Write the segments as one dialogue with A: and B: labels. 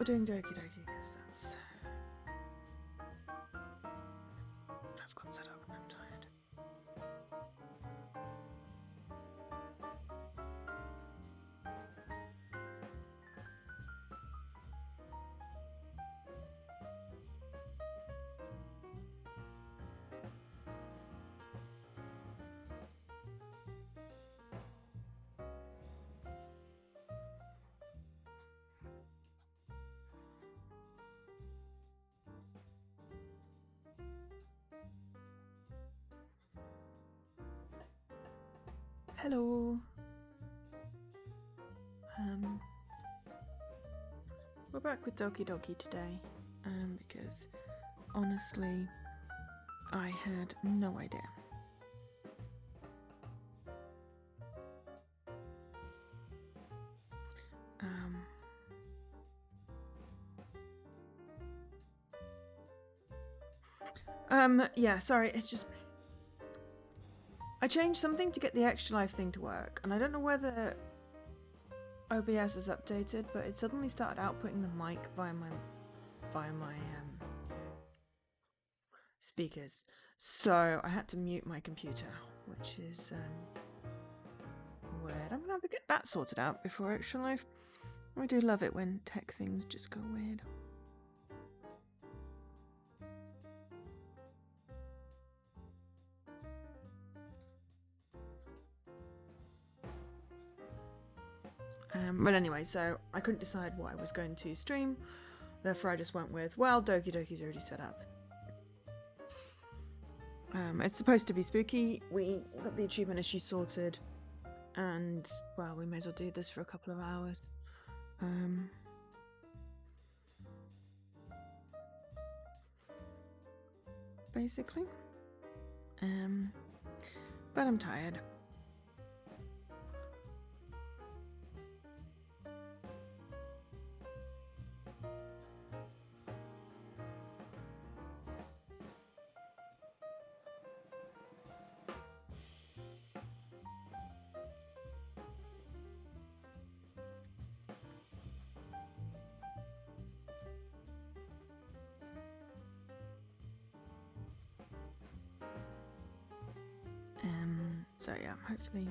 A: we're doing Doki Doki because that's what I've got set up and I'm tired. Hello. We're back with Doki Doki today, because honestly, I had no idea. Yeah, sorry, it's just I changed something to get the extra life thing to work, and I don't know whether OBS is updated, but it suddenly started outputting the mic via my speakers. So I had to mute my computer, which is weird. I'm gonna have to get that sorted out before extra life. I do love it when tech things just go weird. But anyway, so I couldn't decide what I was going to stream, therefore I just went with, well, Doki Doki's already set up. It's supposed to be spooky. We got the achievement issue sorted, and well, we may as well do this for a couple of hours. Basically. But I'm tired. So yeah, hopefully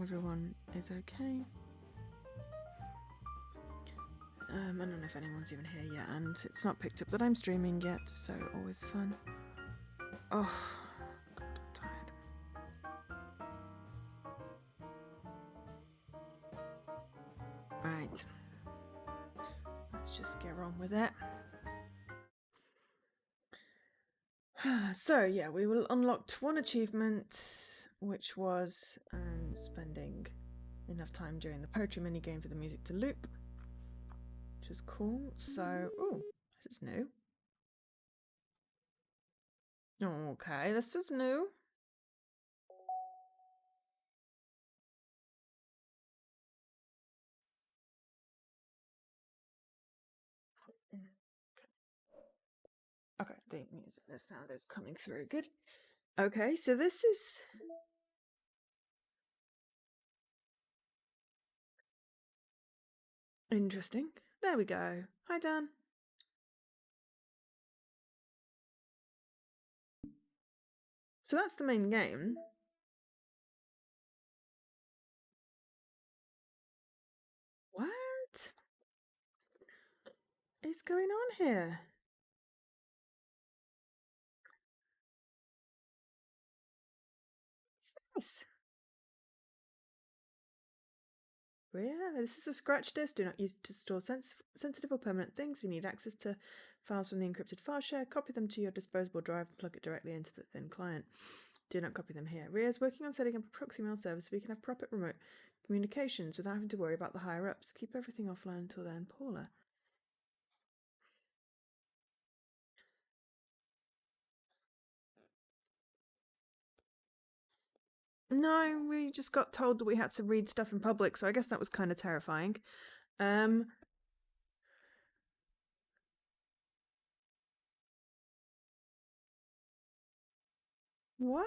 A: everyone is okay. I don't know if anyone's even here yet, and it's not picked up that I'm streaming yet, so always fun. Oh, God, I'm tired. Right, let's just get on with it. So yeah, we will unlocked one achievement, which was spending enough time during the poetry minigame for the music to loop, which is cool. So, oh, this is new. Okay, this is new. Okay, the sound is coming through. Good. Okay, so this is interesting. There we go. Hi, Dan. So that's the main game. What is going on here? What's this? Yeah, this is a scratch disk. Do not use to store sensitive or permanent things. We need access to files from the encrypted file share. Copy them to your disposable drive and plug it directly into the thin client. Do not copy them here. Ria is working on setting up a proxy mail service so we can have proper remote communications without having to worry about the higher ups. Keep everything offline until then, Paula. No, we just got told that we had to read stuff in public, so I guess that was kind of terrifying. What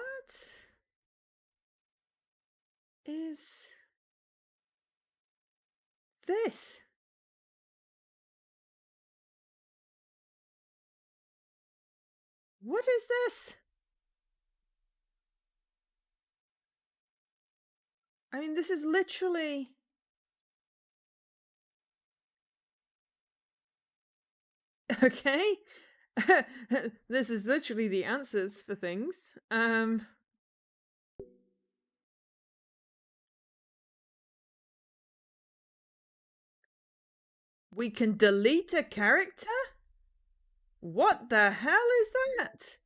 A: is this? What is this? I mean, this is literally... Okay. This is literally the answers for things. We can delete a character? What the hell is that?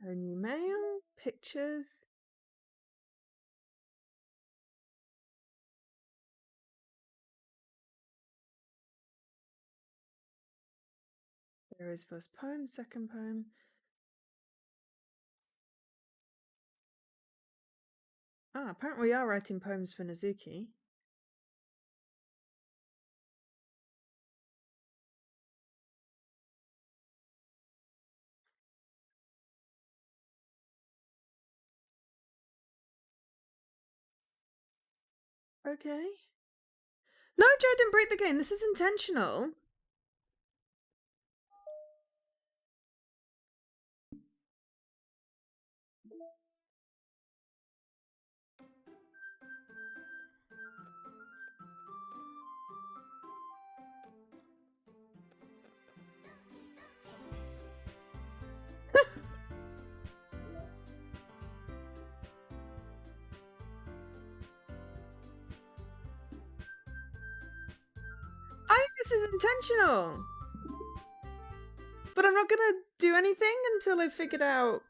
A: Only mail, pictures. There is first poem, second poem. Ah, apparently we are writing poems for Nazuki. Okay. No, Joe didn't break the game. This is intentional. I think this is intentional. But I'm not gonna do anything until I've figured out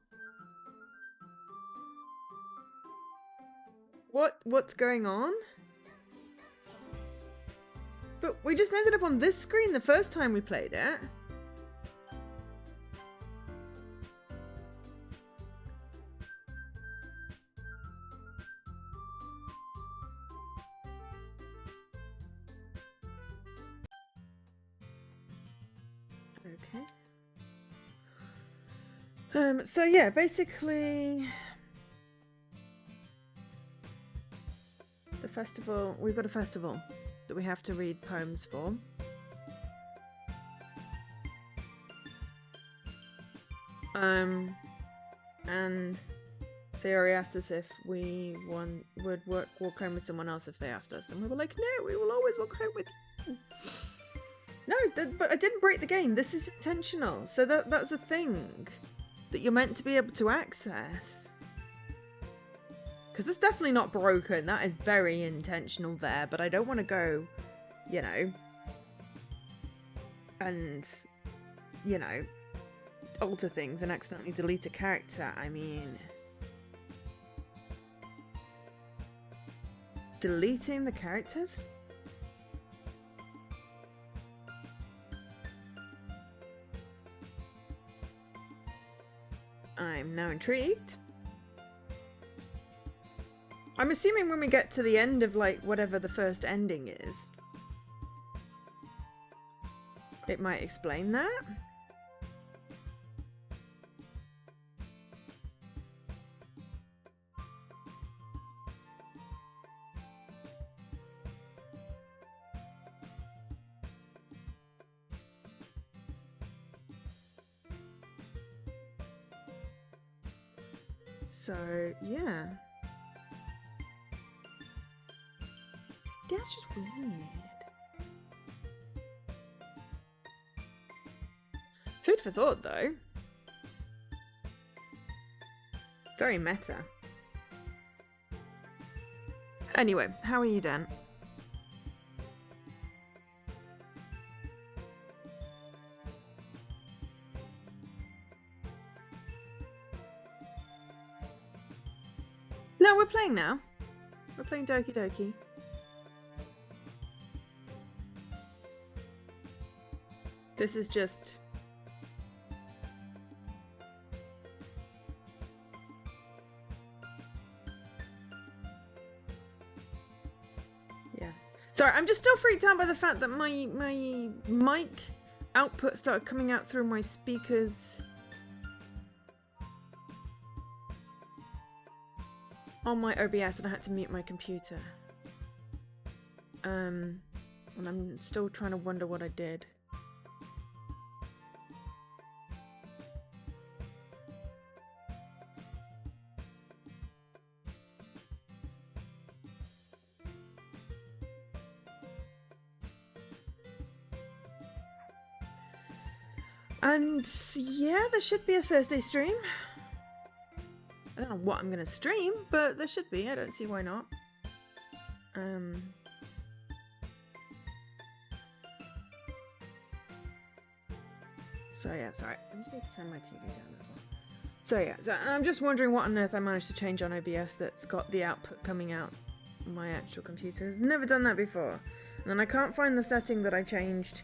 A: what's going on. But we just ended up on this screen the first time we played it. Okay. So yeah, basically the festival, we've got a festival that we have to read poems for. And Sayori asked us if we would walk home with someone else if they asked us, and we were like, no, we will always walk home with you. No, but I didn't break the game. This is intentional. So that's a thing that you're meant to be able to access. Because it's definitely not broken. That is very intentional there. But I don't want to go, you know, and, you know, alter things and accidentally delete a character. I mean... Deleting the characters? I'm now intrigued. I'm assuming when we get to the end of, like, whatever the first ending is, it might explain that. So, yeah. Yeah, it's just weird. Food for thought, though. Very meta. Anyway, how are you, Dan? No, we're playing now. We're playing Doki Doki. This is just... Yeah. Sorry, I'm just still freaked out by the fact that my mic output started coming out through my speakers on my OBS and I had to mute my computer. And I'm still trying to wonder what I did. And yeah, there should be a Thursday stream. I don't know what I'm going to stream, but there should be. I don't see why not. So yeah, sorry. I just need to turn my TV down as well. So yeah, so I'm just wondering what on earth I managed to change on OBS that's got the output coming out on my actual computer. I've never done that before. And then I can't find the setting that I changed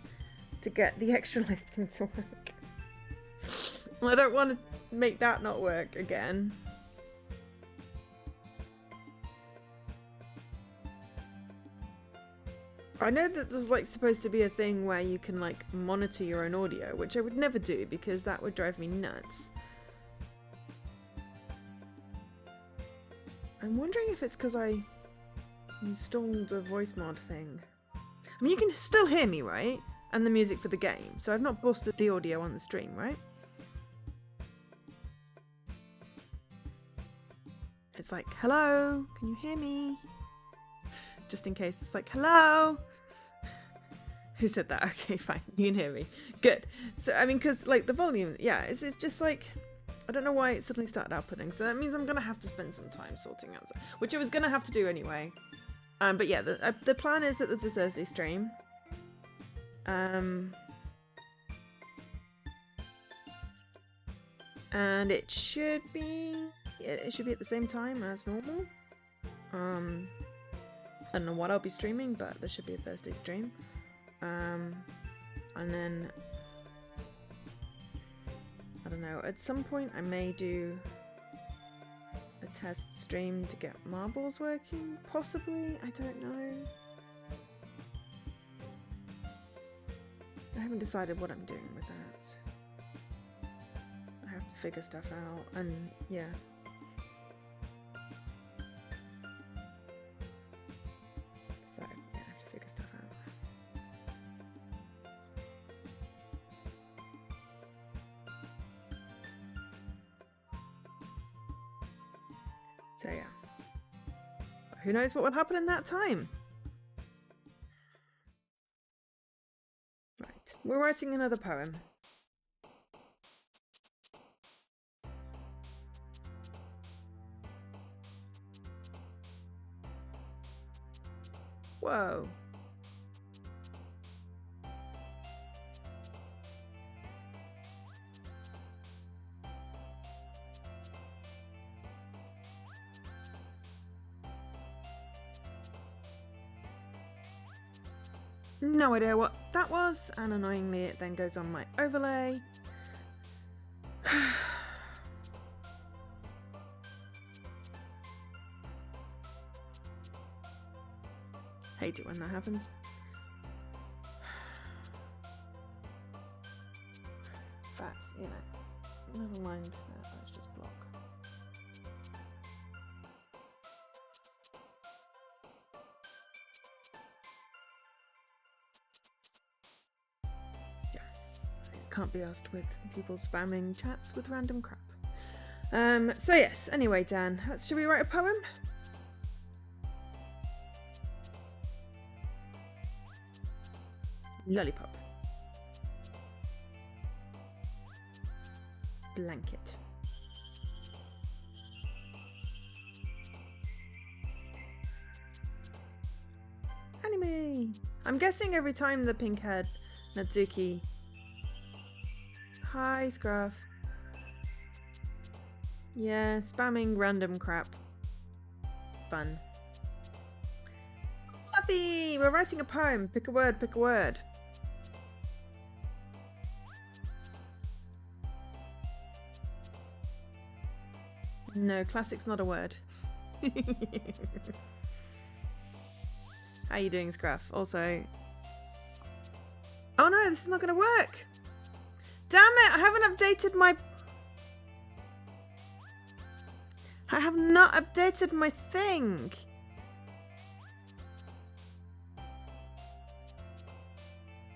A: to get the extra live thing to work. Well, I don't want to make that not work again. I know that there's like supposed to be a thing where you can like monitor your own audio, which I would never do because that would drive me nuts. I'm wondering if it's because I installed a voice mod thing. I mean, you can still hear me, right? And the music for the game, so I've not busted the audio on the stream, right? It's like, hello, can you hear me? Just in case, it's like, hello. Who said that? Okay, fine, you can hear me. Good. So, I mean, because, like, the volume, yeah, it's just like, I don't know why it suddenly started outputting, so that means I'm going to have to spend some time sorting out, which I was going to have to do anyway. But yeah, the plan is that there's a Thursday stream. And it should be at the same time as normal. I don't know what I'll be streaming, but there should be a Thursday stream. And then I don't know, at some point I may do a test stream to get marbles working, possibly, I don't know. I haven't decided what I'm doing with that. I have to figure stuff out, and yeah. So, yeah, I have to figure stuff out. So yeah, who knows what will happen in that time? Right, we're writing another poem. Whoa. No idea what that was, and annoyingly it then goes on my overlay. Hate it when that happens. But, you know, never mind that, let's just block. Can't be asked with people spamming chats with random crap. So yes, anyway, Dan, should we write a poem? Lollipop. Blanket. Anime. I'm guessing every time the pink-haired Natsuki. Hi, Scruff. Yeah, spamming random crap. Fun. Fluffy! We're writing a poem. Pick a word, pick a word. No, classic's not a word. How you doing, Scruff? Also... Oh no, this is not going to work! Damn it, I haven't updated my... I have not updated my thing.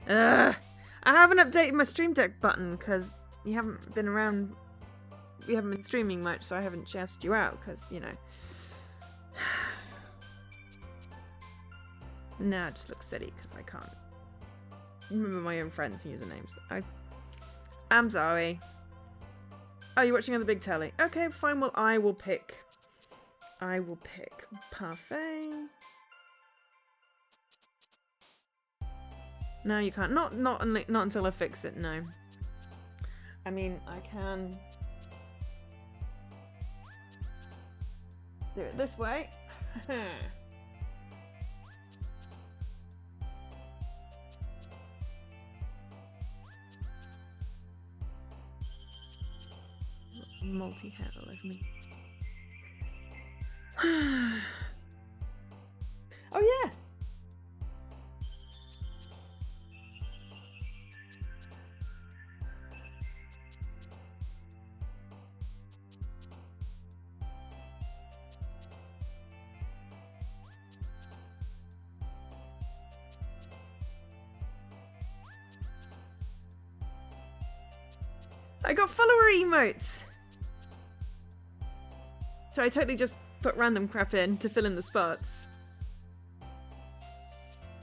A: Ugh. I haven't updated my Stream Deck button because you haven't been around. We haven't been streaming much, so I haven't shouted you out because, you know. Nah, it just looks silly because I can't remember my own friends' usernames. I'm sorry. Oh, you're watching on the big telly. Okay, fine. Well, I will pick. Parfait. No, you can't. Not until I fix it. No. I mean, I can do it this way. Multi-head all over me. Oh yeah. I got follower emotes! So I totally just put random crap in to fill in the spots.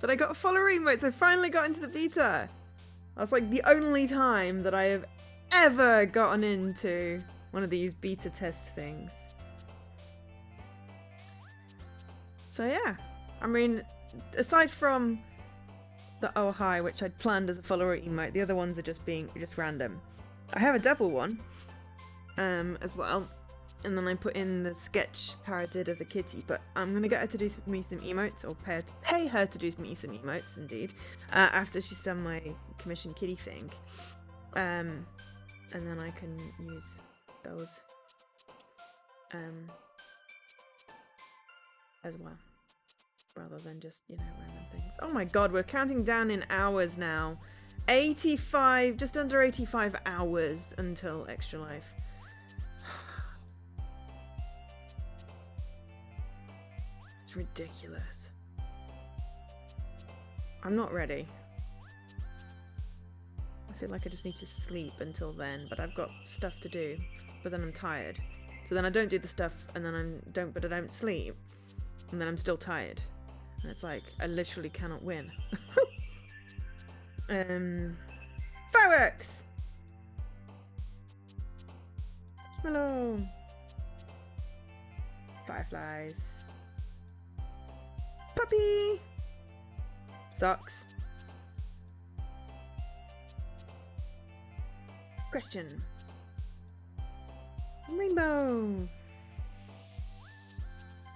A: But I got follower emotes, I finally got into the beta! That's like the only time that I have ever gotten into one of these beta test things. So yeah, I mean, aside from the oh hi, which I'd planned as a follower emote, the other ones are just random. I have a devil one, as well, and then I put in the sketch I did of the kitty, but I'm gonna get her to do me some emotes, or pay her to do me some emotes, indeed, after she's done my commission kitty thing, and then I can use those, as well, rather than just, you know, random things. Oh my god, we're counting down in hours now. 85, just under 85 hours until Extra Life. It's ridiculous. I'm not ready. I feel like I just need to sleep until then, but I've got stuff to do, but then I'm tired. So then I don't do the stuff, and then I don't sleep, and then I'm still tired. And it's like, I literally cannot win. Fireworks! Hello. Fireflies. Puppy! Socks. Question. Rainbow.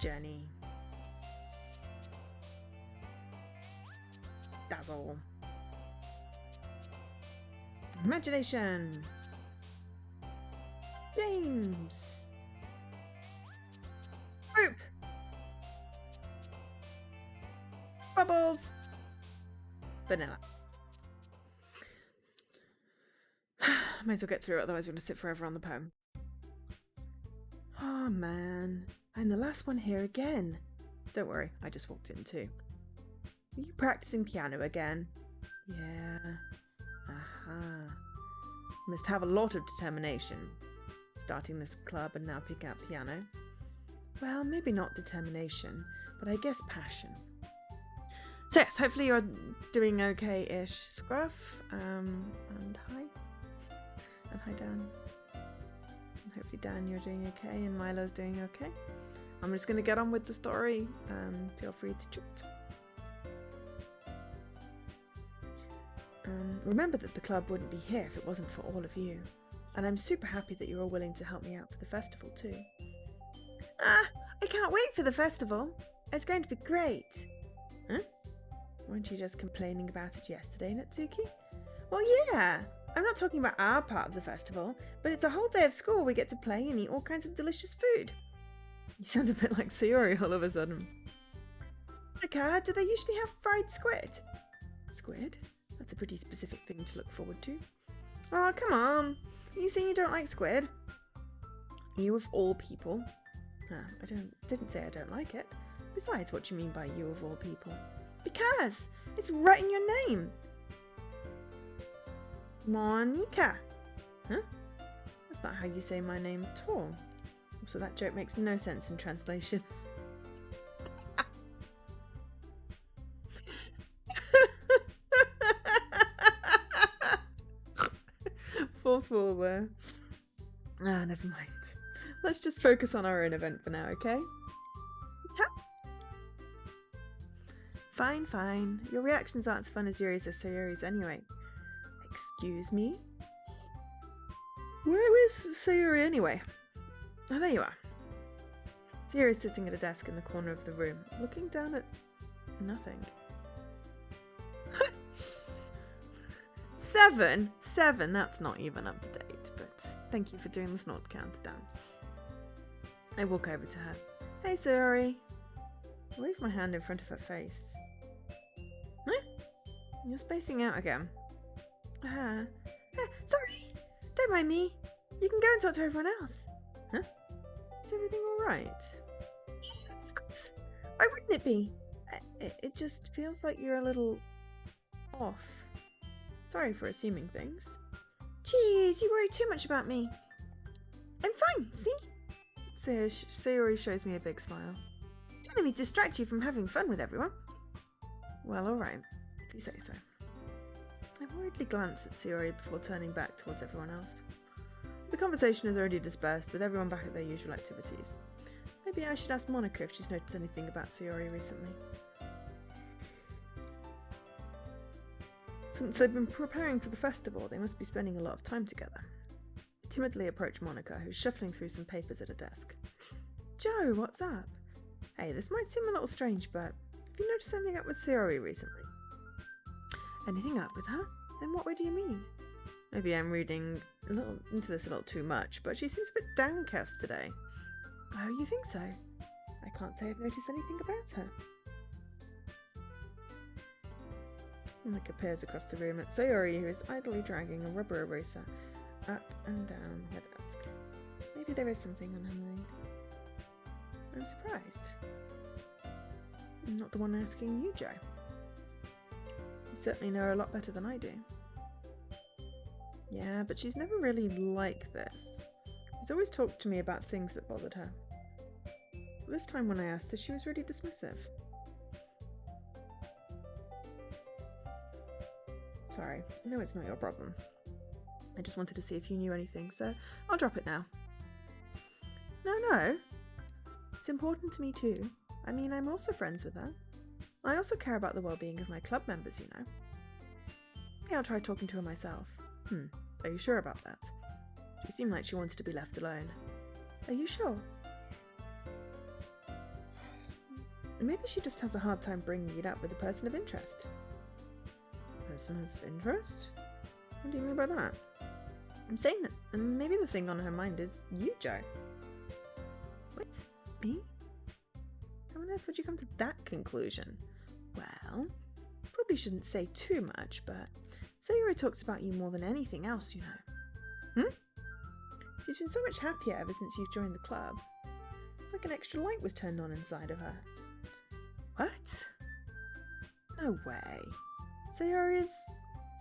A: Journey. Dazzle. Imagination. James. Group. Bubbles. Vanilla. Might as well get through it, otherwise we're going to sit forever on the poem. Oh man, I'm the last one here again. Don't worry, I just walked in too. Are you practicing piano again? Yeah. Aha. Must have a lot of determination. Starting this club and now picking up piano. Well, maybe not determination, but I guess passion. So yes, hopefully you're doing okay-ish, Scruff. And hi. And hi, Dan. And hopefully, Dan, you're doing okay, and Milo's doing okay. I'm just going to get on with the story. Feel free to tweet. Remember that the club wouldn't be here if it wasn't for all of you. And I'm super happy that you're all willing to help me out for the festival too. I can't wait for the festival. It's going to be great. Huh? Weren't you just complaining about it yesterday, Natsuki? Well, yeah. I'm not talking about our part of the festival, but it's a whole day of school where we get to play and eat all kinds of delicious food. You sound a bit like Sayori all of a sudden. Monica, do they usually have fried squid? Squid? That's a pretty specific thing to look forward to. Oh, come on. Are you saying you don't like squid? You of all people? I didn't say I don't like it. Besides, what do you mean by you of all people? Because it's right in your name. Monica. Huh? That's not how you say my name at all. So that joke makes no sense in translation. fourth wall there. Ah, never mind. Let's just focus on our own event for now, okay? Ha! Fine, fine. Your reactions aren't as fun as Yuri's or Sayori's anyway. Excuse me? Where is Sayori anyway? Oh, there you are. Sayori's sitting at a desk in the corner of the room, looking down at nothing. 7? 7, that's not even up to date, but thank you for doing the snort countdown. I walk over to her. Hey, Sayori. I wave my hand in front of her face. Huh? You're spacing out again. Sorry. Don't mind me. You can go and talk to everyone else. Huh? Is everything alright? Of course. Why wouldn't it be? It just feels like you're a little off. Sorry for assuming things. Jeez, you worry too much about me. I'm fine, see? Sayori shows me a big smile. Don't let me distract you from having fun with everyone. Well, alright, if you say so. I worriedly glance at Sayori before turning back towards everyone else. The conversation is already dispersed, with everyone back at their usual activities. Maybe I should ask Monica if she's noticed anything about Sayori recently. Since they've been preparing for the festival, they must be spending a lot of time together. I timidly approach Monica, who's shuffling through some papers at a desk. Joe, what's up? Hey, this might seem a little strange, but have you noticed anything up with Sayori recently? Anything up with her? In what way do you mean? Maybe I'm reading into this a little too much, but she seems a bit downcast today. Oh, you think so? I can't say I've noticed anything about her. Monica peers across the room at Sayori, who is idly dragging a rubber eraser up and down her desk. Maybe there is something on her mind. I'm surprised. I'm not the one asking you, Joe. You certainly know her a lot better than I do. Yeah, but she's never really like this. She's always talked to me about things that bothered her. This time when I asked her, she was really dismissive. Sorry, I know it's not your problem. I just wanted to see if you knew anything, so I'll drop it now. No. It's important to me too. I mean, I'm also friends with her. I also care about the well-being of my club members, you know. Maybe I'll try talking to her myself. Are you sure about that? She seemed like she wanted to be left alone. Are you sure? Maybe she just has a hard time bringing it up with a person of interest. Person of interest? What do you mean by that? I'm saying that maybe the thing on her mind is you, Joe. What? Me? How on earth would you come to that conclusion? Well, probably shouldn't say too much, but Sayori talks about you more than anything else, you know. She's been so much happier ever since you've joined the club. It's like an extra light was turned on inside of her. What? No way. Sayori is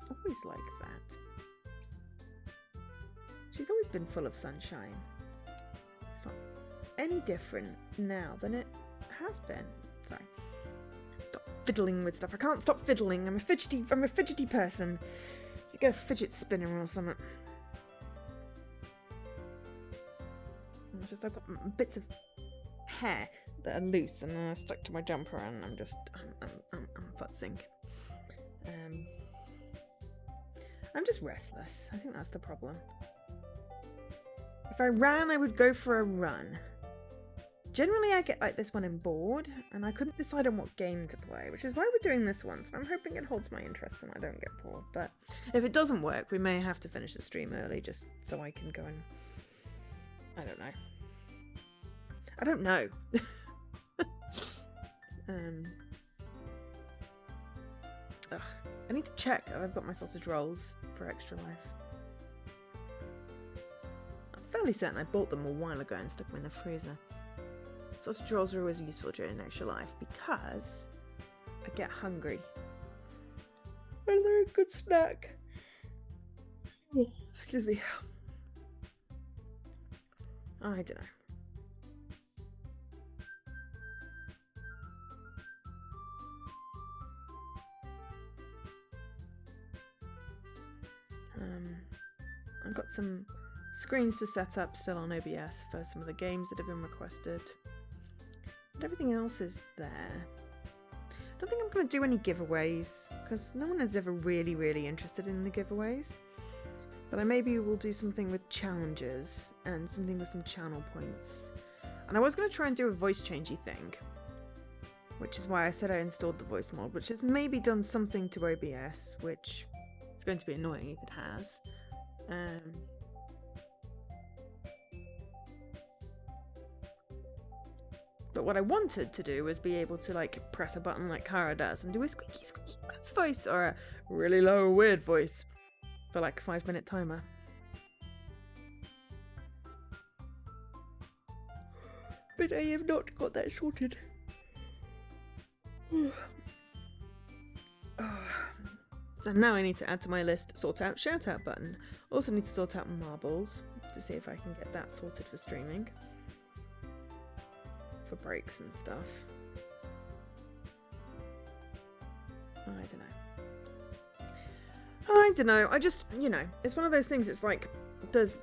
A: always like that. She's always been full of sunshine. It's not any different now than it has been. Sorry. Stop fiddling with stuff. I can't stop fiddling. I'm a fidgety person. You get a fidget spinner or something. It's just I've got bits of hair that are loose and they're stuck to my jumper, and I'm futzing. I'm just restless. I think that's the problem. If I ran, I would go for a run. Generally, I get like this one in board, and I couldn't decide on what game to play, which is why we're doing this one, so I'm hoping it holds my interest and I don't get bored. But if it doesn't work, we may have to finish the stream early just so I can go and... I don't know. I need to check that I've got my sausage rolls for Extra Life. I'm fairly certain I bought them a while ago and stuck them in the freezer. Sausage rolls are always useful during Extra Life because I get hungry. And they're a good snack. Excuse me. I don't know. I've got some screens to set up still on OBS for some of the games that have been requested. But everything else is there. I don't think I'm going to do any giveaways because no one is ever really interested in the giveaways. But I maybe will do something with challenges and something with some channel points. And I was going to try and do a voice changey thing, which is why I said I installed the voice mod, which has maybe done something to OBS, which is going to be annoying if it has. But what I wanted to do was be able to like press a button like Kara does and do a squeaky Bats voice or a really low weird voice for like a 5-minute timer. But I have not got that sorted. So now I need to add to my list sort out shout out button. Also need to sort out marbles to see if I can get that sorted for streaming. For breaks and stuff. I don't know. I just, you know, it's one of those things. It's like there's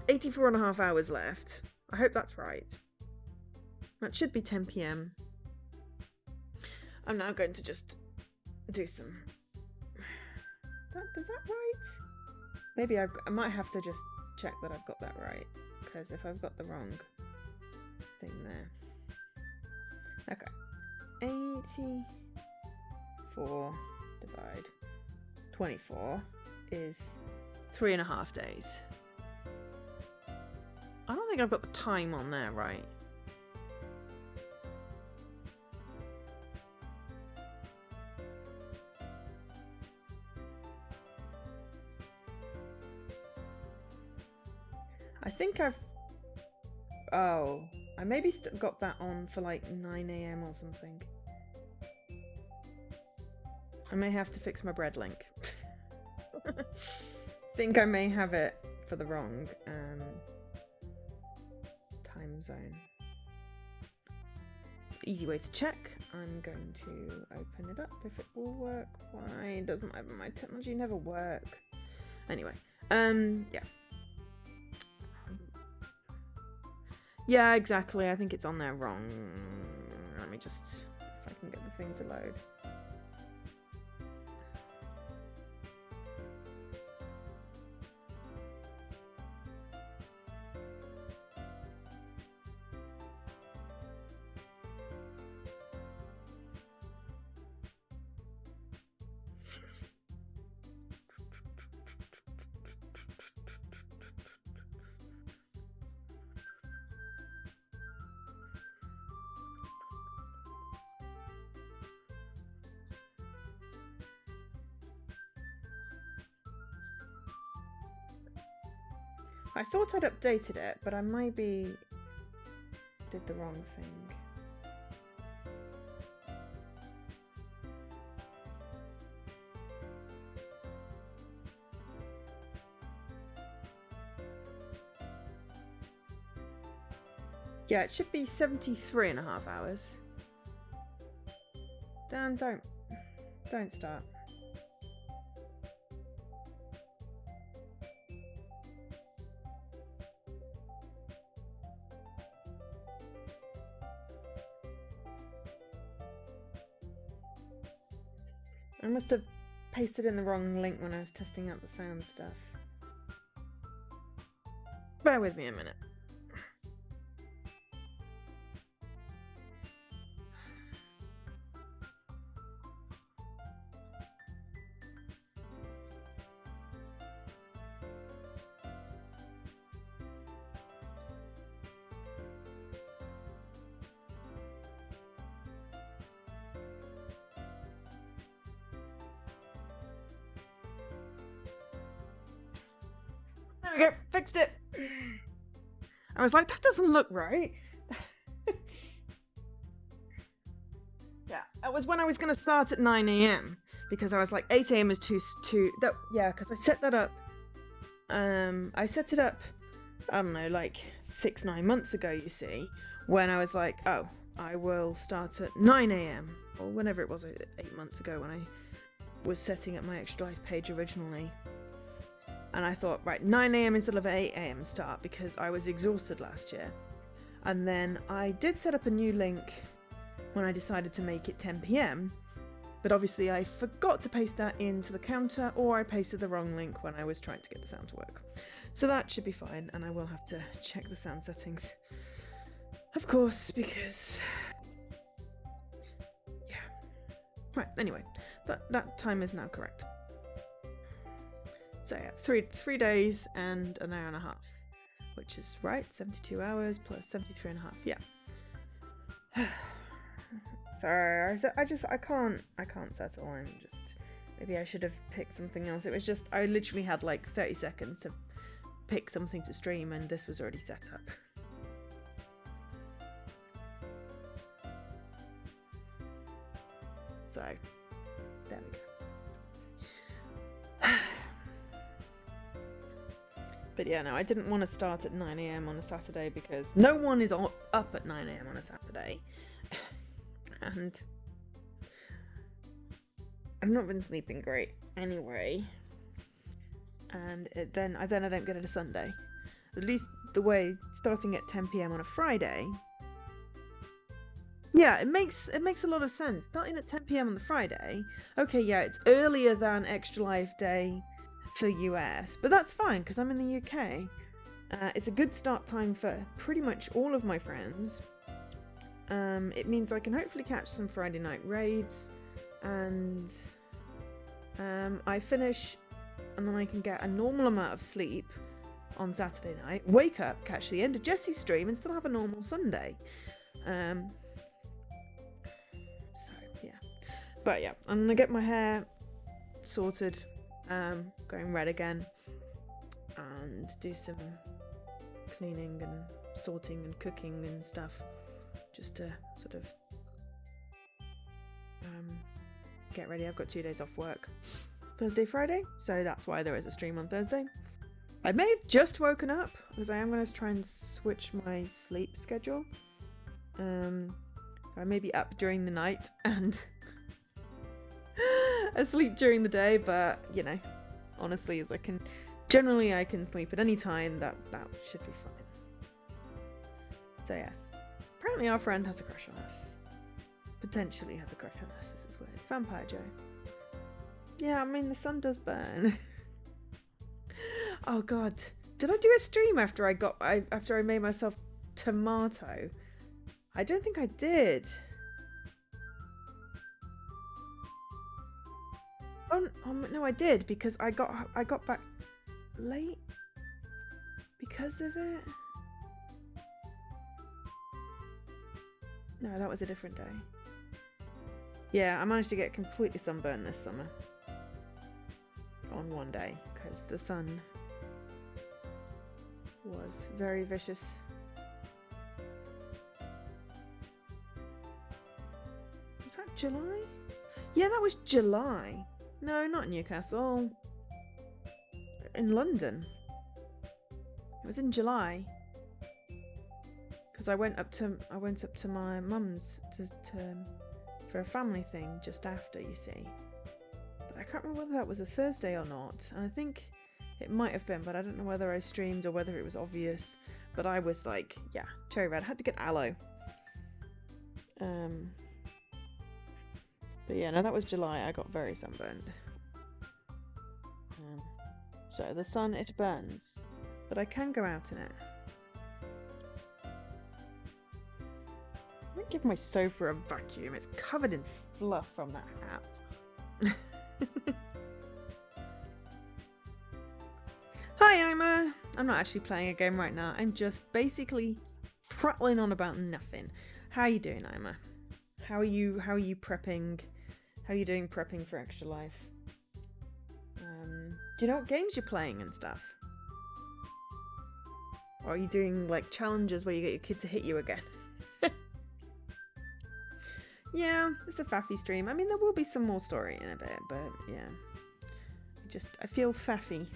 A: 84.5 hours left. I hope that's right. That should be 10 PM. I'm now going to just do some... Does that right? Maybe I might have to just check that I've got that right. Because if I've got the wrong thing there. Okay. 84 divide 24 is 3.5 days. I don't think I've got the time on there right. I think I've... Oh, I maybe got that on for like 9 AM or something. I may have to fix my bread link. Think I may have it for the wrong time zone. Easy way to check. I'm going to open it up if it will work. Why doesn't my technology never work? Anyway, yeah. Yeah, exactly. I think it's on there wrong. Let me just, if I can get the thing to load. I thought I'd updated it, but I maybe did the wrong thing. Yeah, it should be 73.5 hours. Dan, don't start. I must have pasted in the wrong link when I was testing out the sound stuff. Bear with me a minute. There we go, fixed it. I was like, that doesn't look right. Yeah, it was when I was going to start at 9 AM because I was like, 8 AM is too yeah, because I set that up. I set it up, I don't know, like 6-9 months ago, you see, when I was like, oh, I will start at 9 AM or whenever it was, 8 months ago when I was setting up my Extra Life page originally. And I thought, right, 9 a.m. instead of 8 a.m. start because I was exhausted last year. And then I did set up a new link when I decided to make it 10 p.m. But obviously I forgot to paste that into the counter, or I pasted the wrong link when I was trying to get the sound to work. So that should be fine, and I will have to check the sound settings. Of course, because... yeah. Right, anyway, that time is now correct. So yeah, three days and an hour and a half, which is right, 72 hours plus 73 and a half, yeah. Sorry, I can't settle. I'm just, maybe I should have picked something else. It was just, I literally had like 30 seconds to pick something to stream and this was already set up. So, there we go. But yeah, no, I didn't want to start at 9 a.m. on a Saturday because no one is up at 9 a.m. on a Saturday. And I've not been sleeping great anyway. And then I don't get it a Sunday. At least the way starting at 10 p.m. on a Friday. Yeah, it makes a lot of sense. Starting at 10 p.m. on the Friday. Okay, yeah, it's earlier than Extra Life Day for US, but that's fine because I'm in the UK. It's a good start time for pretty much all of my friends. It means I can hopefully catch some Friday night raids, and I finish, and then I can get a normal amount of sleep on Saturday night, wake up, catch the end of Jessie's stream, and still have a normal Sunday. So yeah, but yeah, I'm gonna get my hair sorted, going red again, and do some cleaning and sorting and cooking and stuff, just to sort of get ready. I've got 2 days off work, Thursday, Friday, so that's why there is a stream on Thursday. I may have just woken up because I am going to try and switch my sleep schedule. I may be up during the night and asleep during the day, but you know, honestly, as I can sleep at any time. That should be fine. So yes, apparently our friend has a crush on us. Potentially has a crush on us. This is weird. Vampire Joe. Yeah, I mean the sun does burn. Oh god, did I do a stream after I made myself tomato? I don't think I did. Oh no, I did, because I got back late because of it. No, that was a different day. Yeah, I managed to get completely sunburned this summer on one day because the sun was very vicious. Was that July? Yeah, that was July. No, not Newcastle. In London. It was in July. Because I went up to my mum's for a family thing just after, you see. But I can't remember whether that was a Thursday or not. And I think it might have been, but I don't know whether I streamed or whether it was obvious. But I was like, yeah, cherry red. I had to get aloe. But yeah, no, that was July. I got very sunburned. So the sun, it burns. But I can go out in it. I'm gonna give my sofa a vacuum. It's covered in fluff from that hat. Hi, Ima. I'm not actually playing a game right now. I'm just basically prattling on about nothing. How are you doing, Ima? How are you prepping? How are you doing prepping for Extra Life? Do you know what games you're playing and stuff? Or are you doing like challenges where you get your kid to hit you again? Yeah, it's a faffy stream. I mean, there will be some more story in a bit, but yeah. I feel faffy.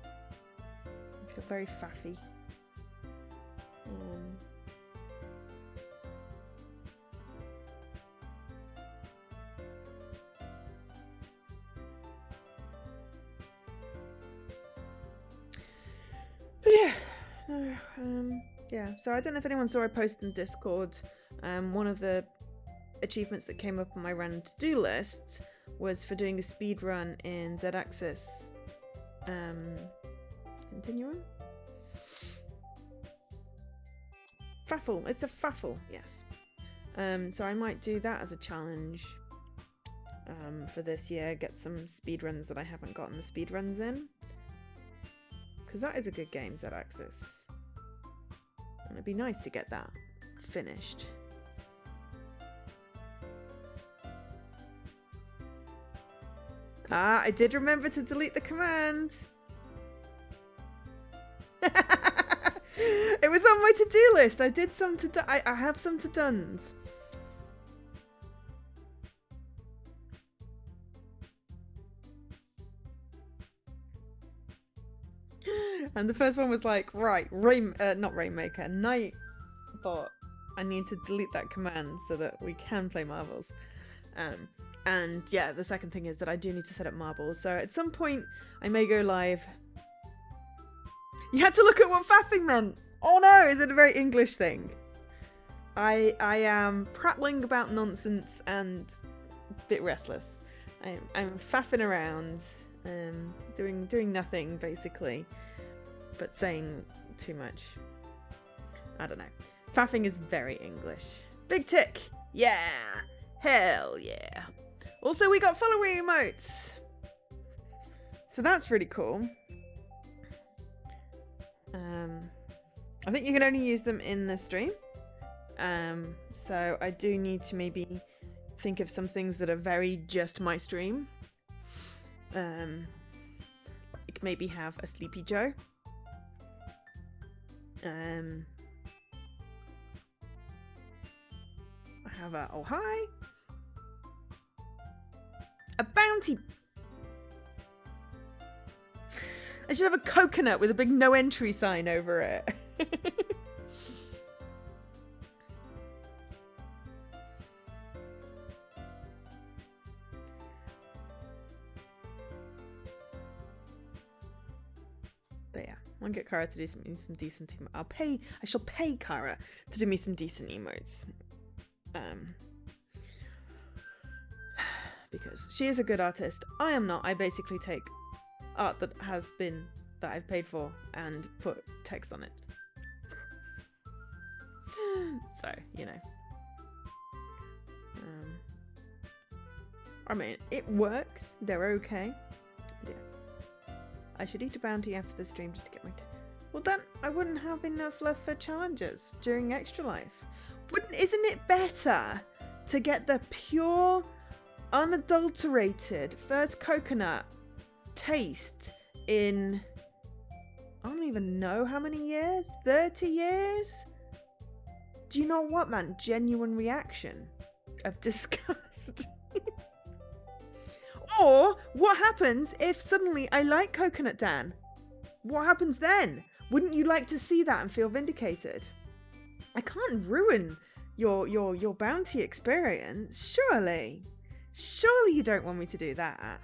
A: I feel very faffy. No, yeah, so I don't know if anyone saw I posted in Discord. One of the achievements that came up on my random to-do list was for doing a speed run in Z-axis continuum. Faffle, it's a faffle, yes. So I might do that as a challenge for this year, get some speed runs that I haven't gotten the speed runs in. Because that is a good game, Z-axis. And it'd be nice to get that finished. Ah, I did remember to delete the command. It was on my to-do list. I did some to I have some to-dones. And the first one was like, right, not Rainmaker, Nightbot. I need to delete that command so that we can play marbles. And yeah, the second thing is that I do need to set up marbles. So at some point, I may go live. You had to look at what faffing meant. Oh no, is it a very English thing? I am prattling about nonsense and a bit restless. I'm faffing around, doing nothing basically, but saying too much. I don't know. Faffing is very English. Big tick. Yeah. Hell yeah. Also, we got following emotes. So that's really cool. I think you can only use them in the stream. So I do need to maybe think of some things that are very just my stream. Like maybe have a Sleepy Joe. I have a oh hi. A bounty. I should have a coconut with a big no entry sign over it. But yeah, I'll get Kara to do some decent emotes. I shall pay Kara to do me some decent emotes. Because she is a good artist. I am not. I basically take art that I've paid for and put text on it. So, you know. I mean, it works. They're okay. But yeah. I should eat a bounty after the stream just to get my... Well then, I wouldn't have enough left for challenges during Extra Life. Isn't it better to get the pure, unadulterated first coconut taste in... I don't even know how many years? 30 years? Do you know what, man? Genuine reaction of disgust. Or what happens if suddenly I like Coconut Dan? What happens then? Wouldn't you like to see that and feel vindicated? I can't ruin your bounty experience, surely. Surely you don't want me to do that.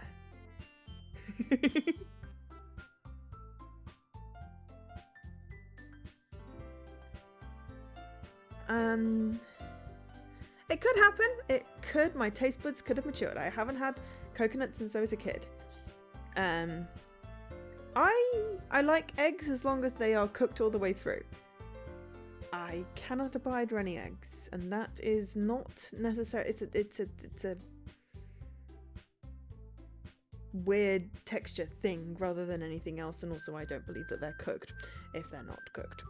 A: It could happen. It could. My taste buds could have matured. I haven't had coconut since I was a kid. I like eggs as long as they are cooked all the way through. I cannot abide runny eggs, and that is not necessary. It's a weird texture thing rather than anything else, and also I don't believe that they're cooked if they're not cooked.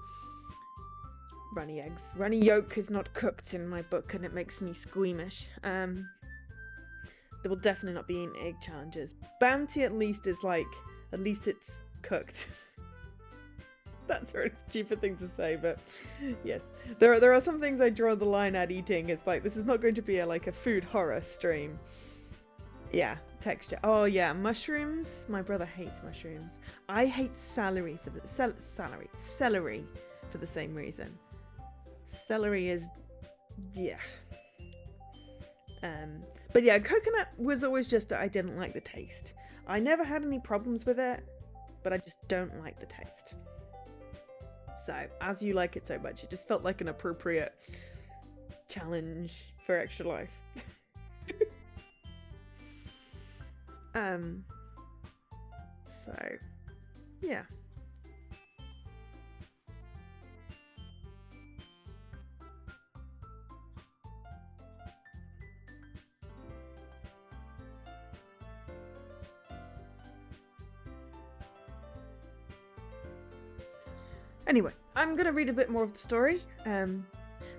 A: Runny eggs. Runny yolk is not cooked in my book, and it makes me squeamish. There will definitely not be any egg challenges. Bounty at least is like, at least it's cooked. That's a very stupid thing to say, but yes. There are some things I draw the line at eating. It's like, this is not going to be a food horror stream. Yeah, texture. Oh yeah, mushrooms. My brother hates mushrooms. I hate celery for the celery for the same reason. Celery is, yeah. But yeah, coconut was always just that I didn't like the taste. I never had any problems with it, but I just don't like the taste. So, as you like it so much, it just felt like an appropriate challenge for Extra Life. So, yeah. Anyway, I'm gonna read a bit more of the story.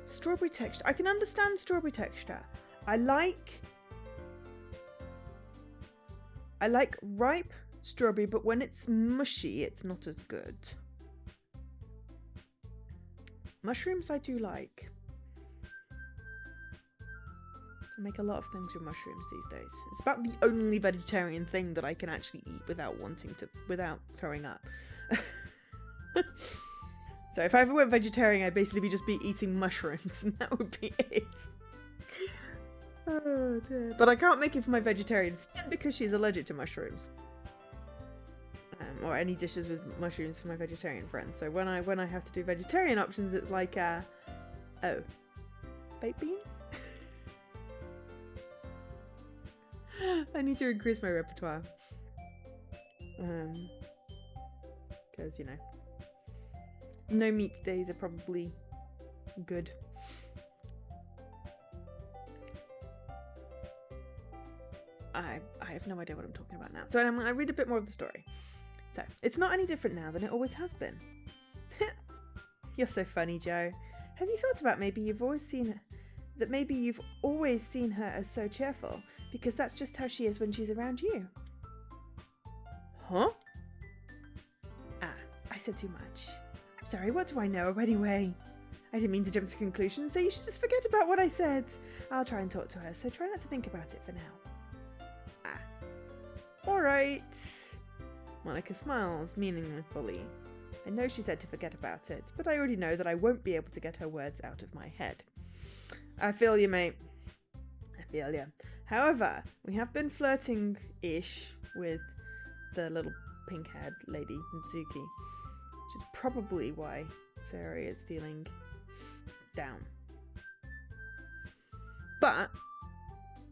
A: Strawberry texture. I can understand strawberry texture. I like ripe strawberry, but when it's mushy, it's not as good. Mushrooms I do like. I make a lot of things with mushrooms these days. It's about the only vegetarian thing that I can actually eat without throwing up. So if I ever went vegetarian, I'd basically just be eating mushrooms, and that would be it. Oh dear. But I can't make it for my vegetarian friend because she's allergic to mushrooms. Or any dishes with mushrooms for my vegetarian friends. So when I have to do vegetarian options, it's like, oh, baked beans? I need to increase my repertoire. Because, you know, no meat days are probably good. I have no idea what I'm talking about now. So I'm going to read a bit more of the story. So, it's not any different now than it always has been. You're so funny, Joe. Have you thought about maybe you've always seen her as so cheerful, because that's just how she is when she's around you. Huh? Ah, I said too much. I'm sorry, what do I know anyway? I didn't mean to jump to conclusions, so you should just forget about what I said. I'll try and talk to her, so try not to think about it for now. Ah. Alright. Monica smiles meaningfully. I know she said to forget about it, but I already know that I won't be able to get her words out of my head. I feel you, mate. I feel you. However, we have been flirting-ish with the little pink-haired lady, Mitsuki, which is probably why Sayori is feeling down. But,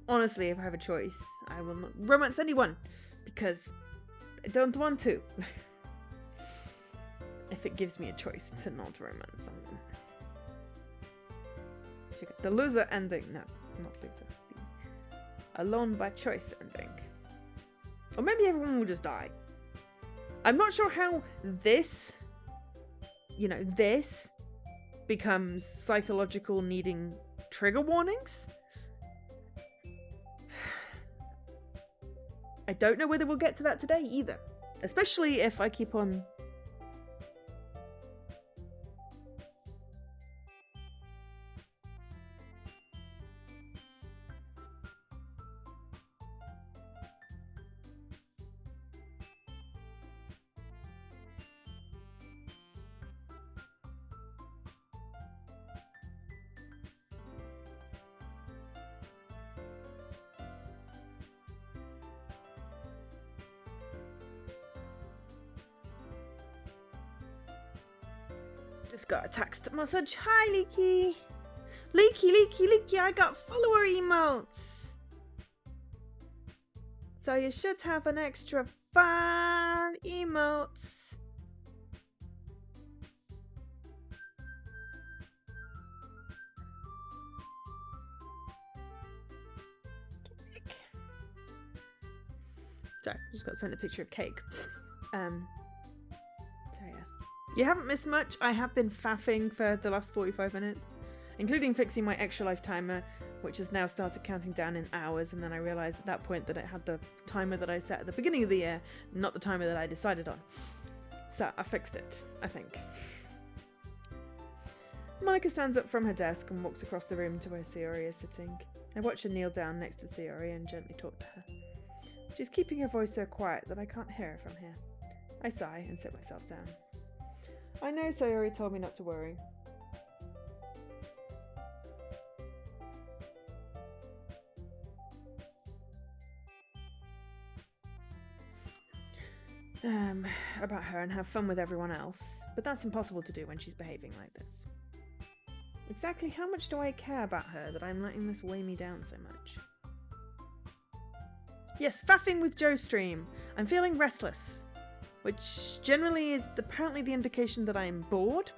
A: honestly, if I have a choice, I will not romance anyone, because I don't want to. If it gives me a choice to not romance someone. The loser ending. No, not loser. The alone by choice ending. Or maybe everyone will just die. I'm not sure how this becomes psychological needing trigger warnings. I don't know whether we'll get to that today either. Especially if I keep on... Just got a text message. Hi, Leaky. Leaky, I got follower emotes. So you should have an extra 5 emotes. Sorry, just got sent a picture of cake. So yes. You haven't missed much. I have been faffing for the last 45 minutes, including fixing my extra life timer, which has now started counting down in hours, and then I realised at that point that it had the timer that I set at the beginning of the year, not the timer that I decided on. So I fixed it, I think. Monica stands up from her desk and walks across the room to where Sayori is sitting. I watch her kneel down next to Sayori and gently talk to her. She's keeping her voice so quiet that I can't hear her from here. I sigh and sit myself down. I know Sayori told me not to worry. about her and have fun with everyone else, but that's impossible to do when she's behaving like this. Exactly how much do I care about her that I'm letting this weigh me down so much? Yes, faffing with Joe stream. I'm feeling restless, which generally is apparently the indication that I'm bored.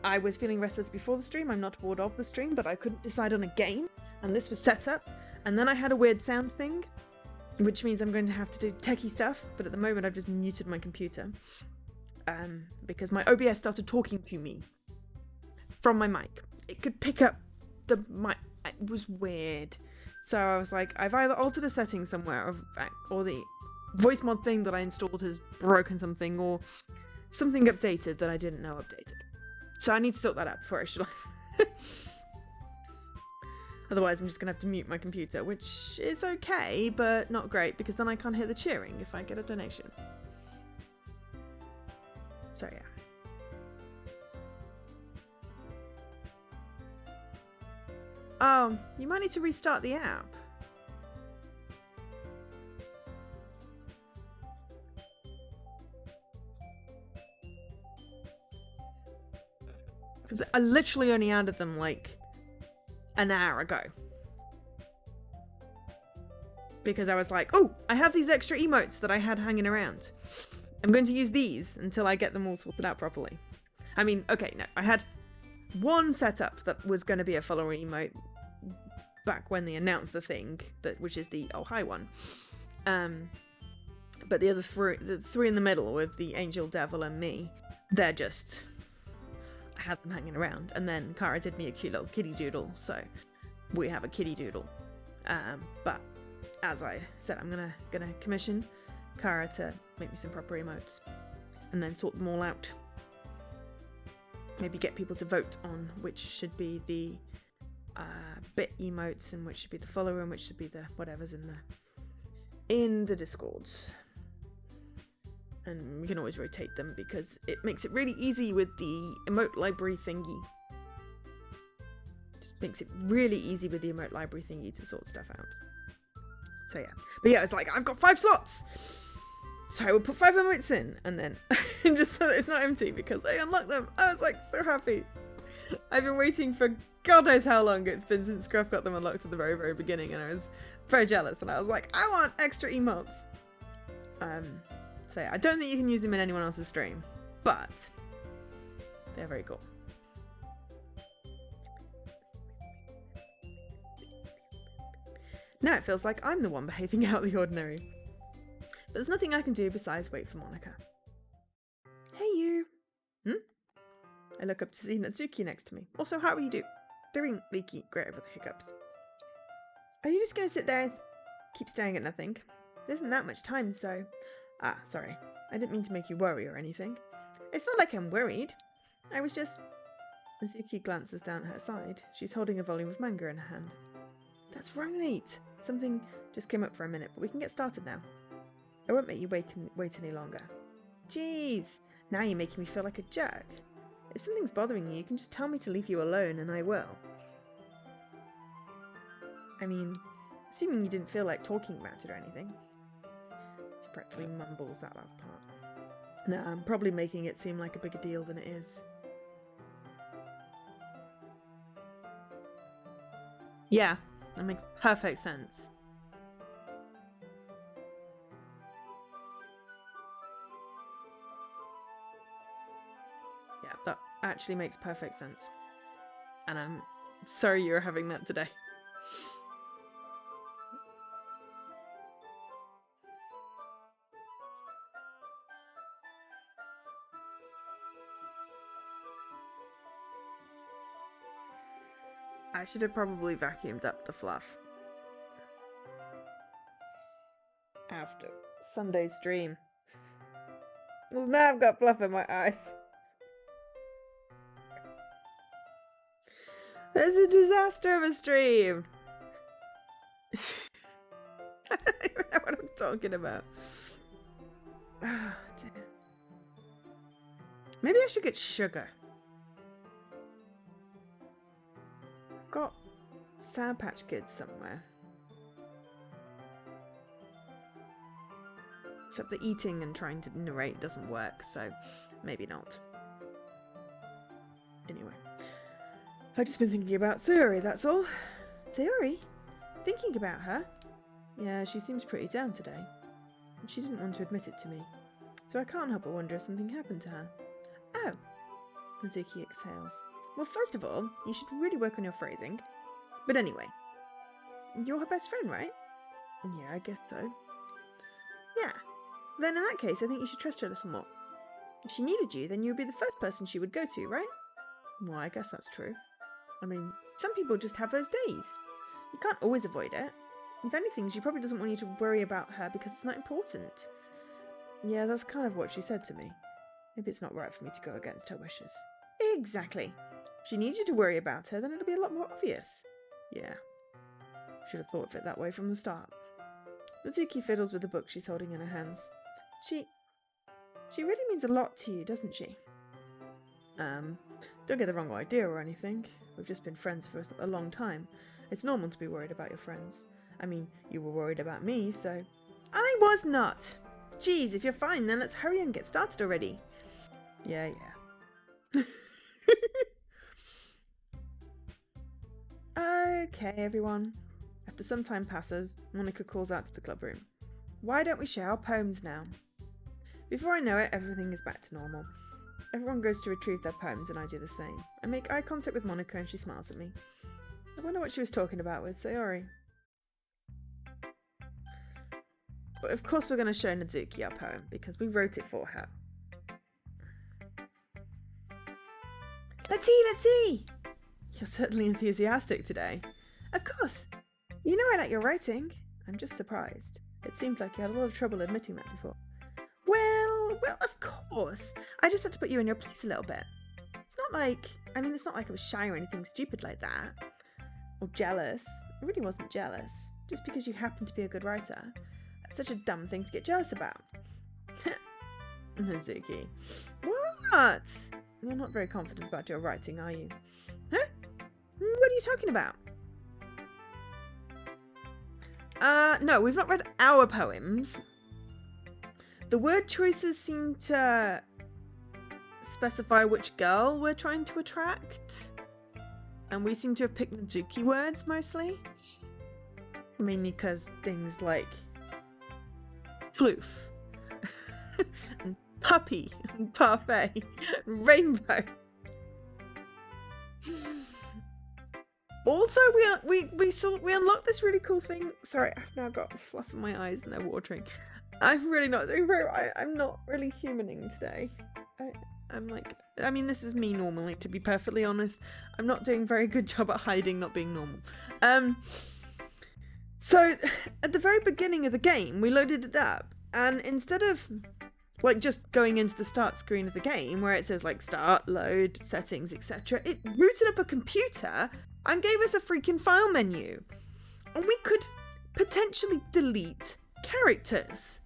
A: I was feeling restless before the stream. I'm not bored of the stream, but I couldn't decide on a game, and this was set up. And then I had a weird sound thing, which means I'm going to have to do techie stuff, but at the moment I've just muted my computer because my OBS started talking to me from my mic. It could pick up the mic. It was weird. So I was like, I've either altered a setting somewhere or the voice mod thing that I installed has broken something, or something updated that I didn't know updated. So I need to sort that out before I should live. Otherwise I'm just going to have to mute my computer, which is okay, but not great, because then I can't hear the cheering if I get a donation. So yeah. Oh, you might need to restart the app. Because I literally only added them like an hour ago. Because I was like, oh, I have these extra emotes that I had hanging around. I'm going to use these until I get them all sorted out properly. I mean, okay, no, I had one setup that was going to be a follower emote back when they announced the thing, which is the oh hi one. But the other the three in the middle with the angel, devil, and me, they're just, I had them hanging around. And then Kara did me a cute little kitty doodle, so we have a kitty doodle. But as I said, I'm gonna commission Kara to make me some proper emotes and then sort them all out. Maybe get people to vote on which should be the bit emotes and which should be the follower and which should be the whatever's in the Discords. And we can always rotate them because it makes it really easy with the emote library thingy. Just makes it really easy with the emote library thingy to sort stuff out. So yeah. But yeah, it's like, I've got 5 slots! So I will put 5 emotes in, and then just so that it's not empty, because I unlocked them. I was like so happy. I've been waiting for God knows how long it's been since Scruff got them unlocked at the very, very beginning, and I was very jealous, and I was like, I want extra emotes. So yeah, I don't think you can use them in anyone else's stream, but they're very cool. Now it feels like I'm the one behaving out of the ordinary. But there's nothing I can do besides wait for Monica. Hey you! I look up to see Natsuki next to me. Also, how are you doing, Leaky? Great over the hiccups. Are you just going to sit there and keep staring at nothing? There isn't that much time, so... Ah, sorry. I didn't mean to make you worry or anything. It's not like I'm worried. I was just... Natsuki glances down at her side. She's holding a volume of manga in her hand. That's right! Something just came up for a minute, but we can get started now. I won't make you wait any longer. Jeez! Now you're making me feel like a jerk. If something's bothering you, you can just tell me to leave you alone and I will. I mean, assuming you didn't feel like talking about it or anything. She practically mumbles that last part. No, I'm probably making it seem like a bigger deal than it is. Yeah, that makes perfect sense. Yeah, that actually makes perfect sense. And I'm sorry you're having that today. I should have probably vacuumed up the fluff after Sunday's stream. Because now I've got fluff in my eyes. There's a disaster of a stream. I don't even know what I'm talking about. Oh, dear. Maybe I should get sugar. I've got Sour Patch Kids somewhere. Except the eating and trying to narrate doesn't work, so maybe not. Anyway. I've just been thinking about Sayori, that's all. Sayori? Thinking about her? Yeah, she seems pretty down today. And she didn't want to admit it to me. So I can't help but wonder if something happened to her. Oh. Mizuki exhales. Well, first of all, you should really work on your phrasing. But anyway. You're her best friend, right? Yeah, I guess so. Yeah. Then in that case, I think you should trust her a little more. If she needed you, then you would be the first person she would go to, right? Well, I guess that's true. I mean, some people just have those days. You can't always avoid it. If anything, she probably doesn't want you to worry about her because it's not important. Yeah, that's kind of what she said to me. Maybe it's not right for me to go against her wishes. Exactly. If she needs you to worry about her, then it'll be a lot more obvious. Yeah. Should have thought of it that way from the start. Mizuki fiddles with the book she's holding in her hands. She really means a lot to you, doesn't she? Don't get the wrong idea or anything. We've just been friends for a long time. It's normal to be worried about your friends. I mean, you were worried about me, so... I was not! Geez, if you're fine, then let's hurry and get started already. Yeah. Okay, everyone. After some time passes, Monica calls out to the club room. Why don't we share our poems now? Before I know it, everything is back to normal. Everyone goes to retrieve their poems and I do the same. I make eye contact with Monica and she smiles at me. I wonder what she was talking about with Sayori. But of course we're going to show Nazuki our poem because we wrote it for her. Let's see! You're certainly enthusiastic today. Of course! You know I like your writing. I'm just surprised. It seemed like you had a lot of trouble admitting that before. Well, of course. I just had to put you in your place a little bit. It's not like I was shy or anything stupid like that. Or jealous. I really wasn't jealous. Just because you happen to be a good writer. That's such a dumb thing to get jealous about. Nazuki. What? You're not very confident about your writing, are you? Huh? What are you talking about? No, we've not read our poems. The word choices seem to specify which girl we're trying to attract. And we seem to have picked Nazuki words mostly. Mainly because things like floof, and puppy, and parfait, and rainbow. Also, we unlocked this really cool thing. Sorry, I've now got fluff in my eyes and they're watering. I'm really not doing very well. I'm not really humaning today. This is me normally, to be perfectly honest. I'm not doing a very good job at hiding not being normal. So, at the very beginning of the game, we loaded it up. And instead of, just going into the start screen of the game, where it says, start, load, settings, etc., it booted up a computer and gave us a freaking file menu. And we could potentially delete characters.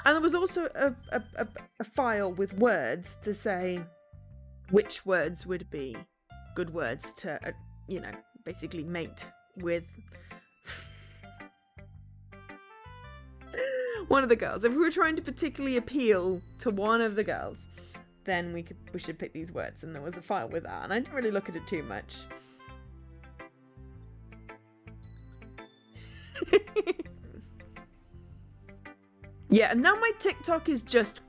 A: And there was also a file with words to say which words would be good words to, basically mate with one of the girls. If we were trying to particularly appeal to one of the girls, then we should pick these words. And there was a file with that. And I didn't really look at it too much. Yeah, and now my TikTok is just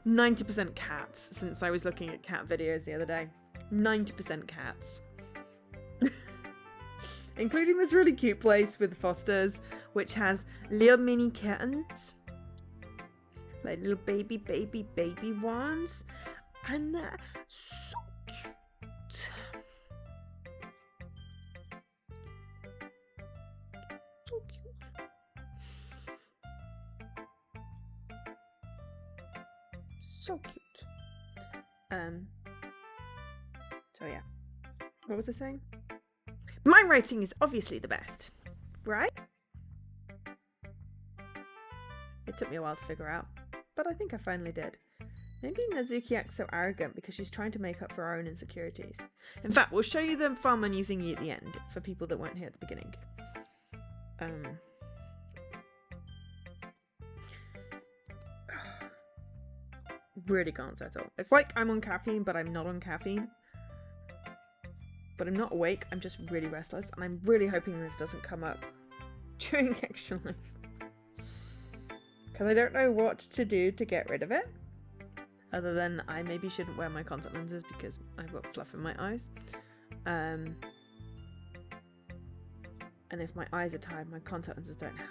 A: 90% cats, since I was looking at cat videos the other day. 90% cats. Including this really cute place with the Fosters, which has little mini kittens. Like little baby ones. And they're so cute. So cute. So yeah. What was I saying? My writing is obviously the best, right? It took me a while to figure out, but I think I finally did. Maybe Nazuki acts so arrogant because she's trying to make up for her own insecurities. In fact, we'll show you the file menu thingy at the end for people that weren't here at the beginning. really can't settle. It's like I'm on caffeine, but I'm not on caffeine. But I'm not awake, I'm just really restless, and I'm really hoping this doesn't come up during extra life. Because I don't know what to do to get rid of it. Other than I maybe shouldn't wear my contact lenses because I've got fluff in my eyes. And if my eyes are tired, my contact lenses don't help.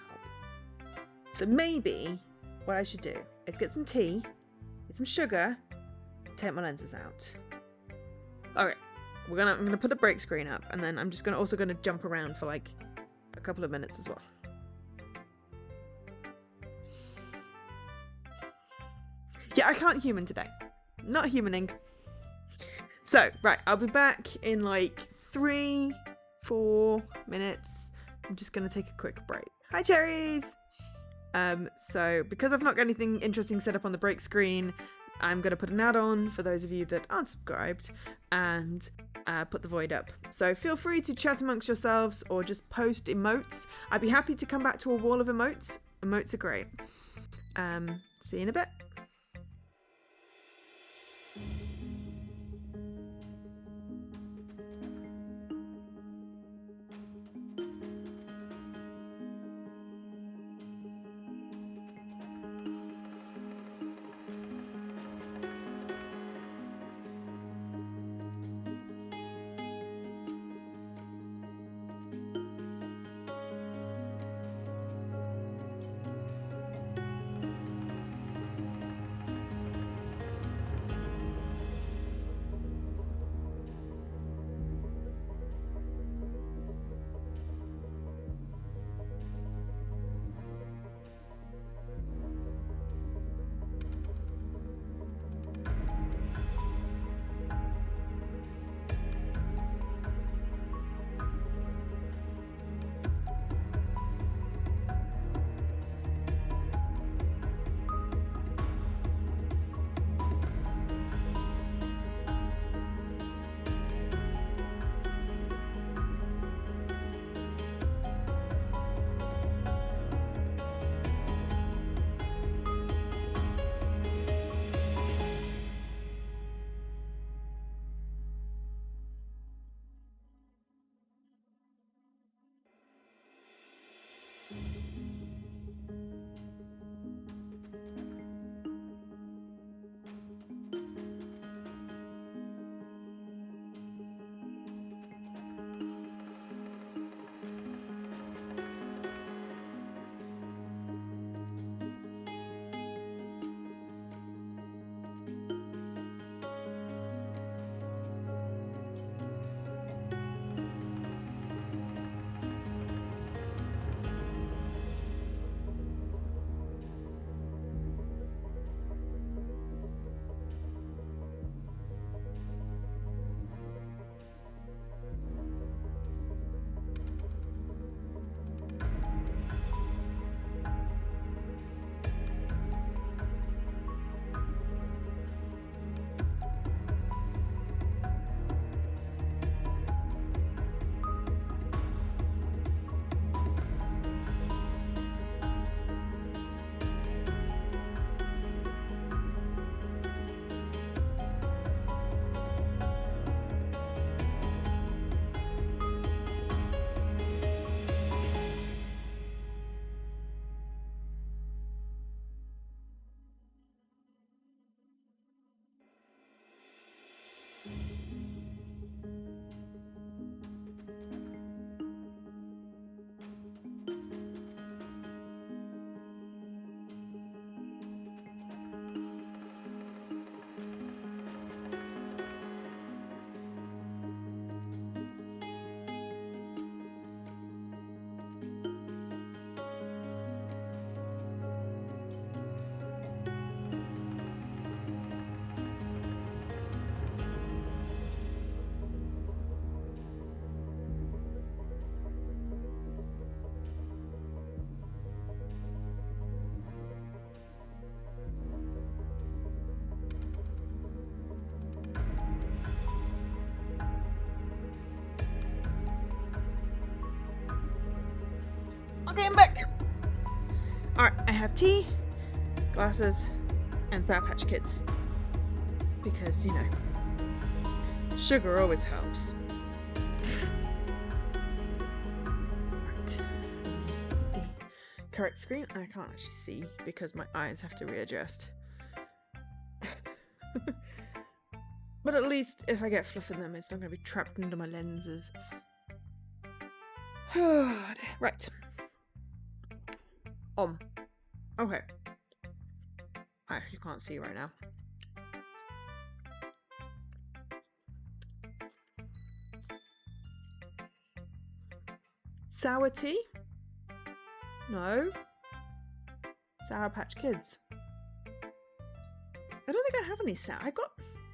A: So maybe what I should do is get some tea, get some sugar, take my lenses out. Okay, I'm gonna put the break screen up, and then I'm just also gonna jump around for like a couple of minutes as well. Yeah, I can't human today. Not humaning. So, right, I'll be back in like 3-4 minutes. I'm just going to take a quick break. Hi, cherries! So, because I've not got anything interesting set up on the break screen, I'm going to put an add-on for those of you that aren't subscribed and put the void up. So feel free to chat amongst yourselves or just post emotes. I'd be happy to come back to a wall of emotes. Emotes are great. See you in a bit. Okay, I'm back. Alright, I have tea, glasses, and Sour Patch Kids. because, you know, sugar always helps. Right. The correct screen. I can't actually see because my eyes have to readjust. But at least if I get fluff in them, it's not going to be trapped under my lenses. Right. On. Okay. I actually can't see right now. Sour tea? No. Sour Patch Kids. I don't think I have any sour. I got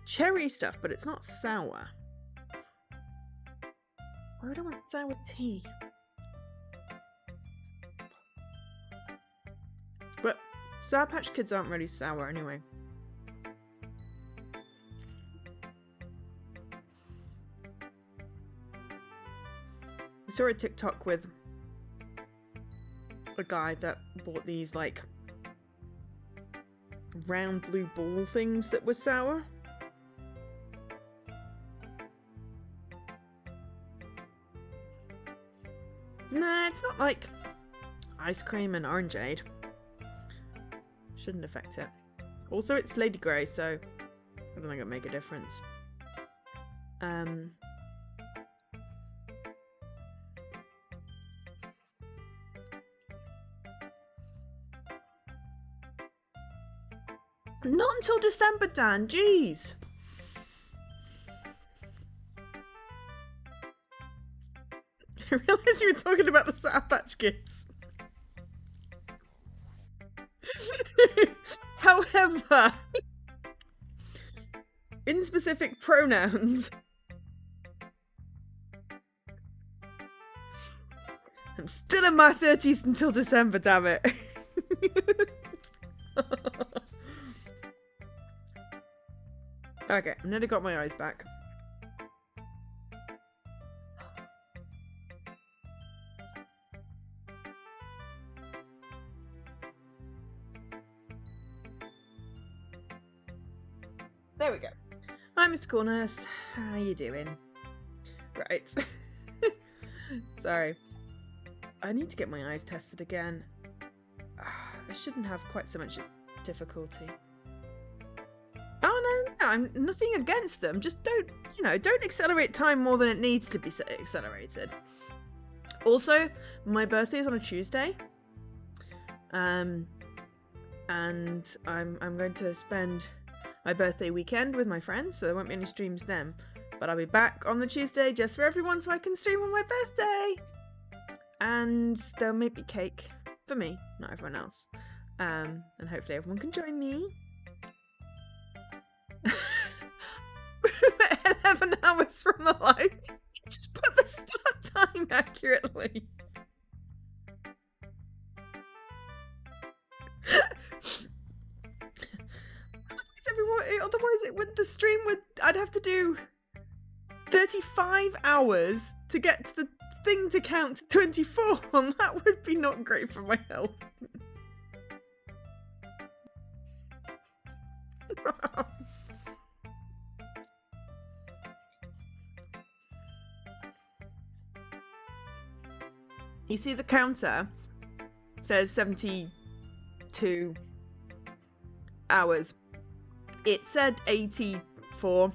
A: cherry stuff, but it's not sour. Why would I want sour tea? But Sour Patch Kids aren't really sour anyway. I saw a TikTok with a guy that bought these like round blue ball things that were sour. Nah, it's not like ice cream and orangeade. Shouldn't affect it. Also, it's Lady Grey, so I don't think it'll make a difference. Not until December, Dan. Jeez. I realised you were talking about the Sour Patch Kids. However, in specific pronouns, I'm still in my 30s until December, damn it. Okay, I've nearly got my eyes back. There we go. Hi, Mr. Corners. How you doing? Right. Sorry. I need to get my eyes tested again. I shouldn't have quite so much difficulty. Oh, no, I'm nothing against them. Just don't accelerate time more than it needs to be accelerated. Also, my birthday is on a Tuesday. And I'm going to spend my birthday weekend with my friends, so there won't be any streams then. But I'll be back on the Tuesday just for everyone so I can stream on my birthday. And there'll maybe cake for me, not everyone else. And hopefully everyone can join me. 11 hours from the live. Just put the start time accurately. Otherwise, the stream would. I'd have to do 35 hours to get to the thing to count to 24, and that would be not great for my health. You see the counter says 72 hours. It said 84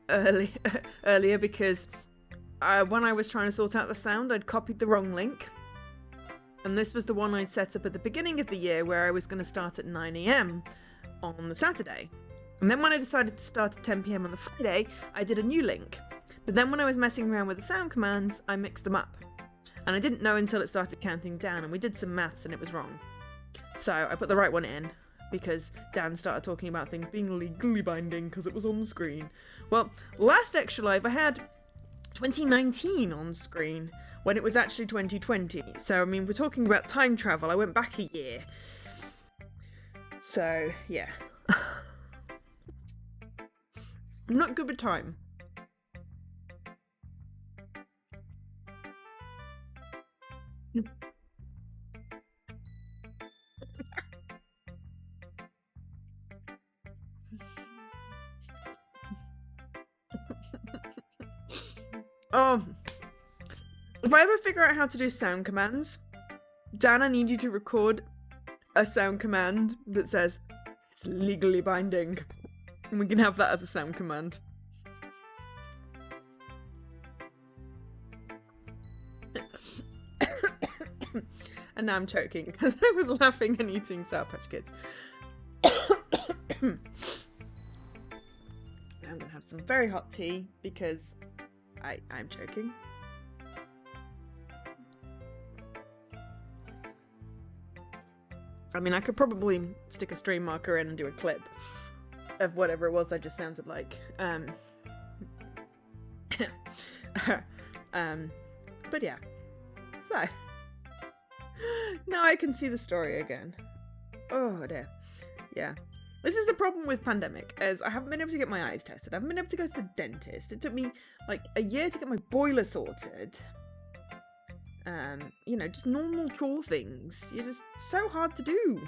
A: earlier because when I was trying to sort out the sound, I'd copied the wrong link. And this was the one I'd set up at the beginning of the year where I was going to start at 9 AM on the Saturday. And then when I decided to start at 10 PM on the Friday, I did a new link. But then when I was messing around with the sound commands, I mixed them up. And I didn't know until it started counting down, and we did some maths and it was wrong. So I put the right one in, because Dan started talking about things being legally binding because it was on the screen. Well, last Extra Live I had 2019 on screen when it was actually 2020. So, I mean, we're talking about time travel. I went back a year. So, yeah. I'm not good with time. Oh, if I ever figure out how to do sound commands, Dan, I need you to record a sound command that says it's legally binding. And we can have that as a sound command. And now I'm choking because I was laughing and eating Sour Patch Kids. I'm going to have some very hot tea because I'm choking. I mean, I could probably stick a stream marker in and do a clip of whatever it was I just sounded like. But yeah. So. Now I can see the story again. Oh dear. Yeah. This is the problem with pandemic, as I haven't been able to get my eyes tested. I haven't been able to go to the dentist. It took me like a year to get my boiler sorted. You know, just normal chore things. You're just so hard to do.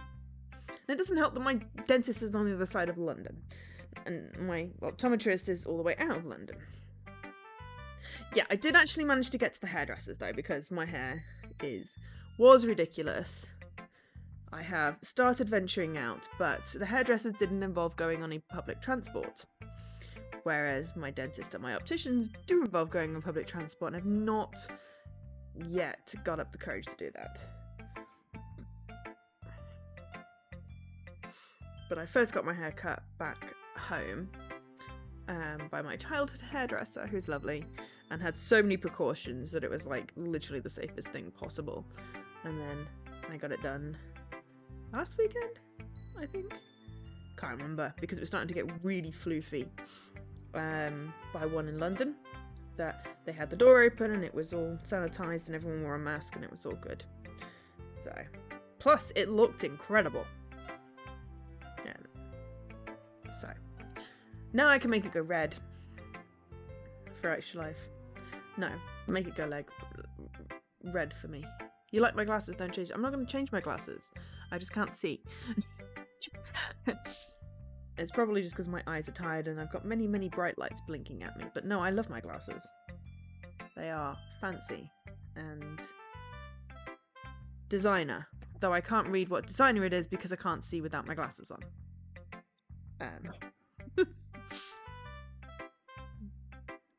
A: And it doesn't help that my dentist is on the other side of London. And my optometrist is all the way out of London. Yeah, I did actually manage to get to the hairdressers though, because my hair was ridiculous. I have started venturing out, but the hairdressers didn't involve going on any public transport. Whereas my dentist and my opticians do involve going on public transport, and I've not yet got up the courage to do that. But I first got my hair cut back home by my childhood hairdresser, who's lovely, and had so many precautions that it was like literally the safest thing possible. And then I got it done last weekend, I think. Can't remember, because it was starting to get really floofy. By one in London, that they had the door open and it was all sanitized and everyone wore a mask and it was all good. So, plus it looked incredible. Yeah. So, now I can make it go red for extra life. No, make it go like red for me. You like my glasses, don't change. I'm not going to change my glasses. I just can't see. It's probably just because my eyes are tired and I've got many, many bright lights blinking at me. But no, I love my glasses. They are fancy and designer. Though I can't read what designer it is because I can't see without my glasses on.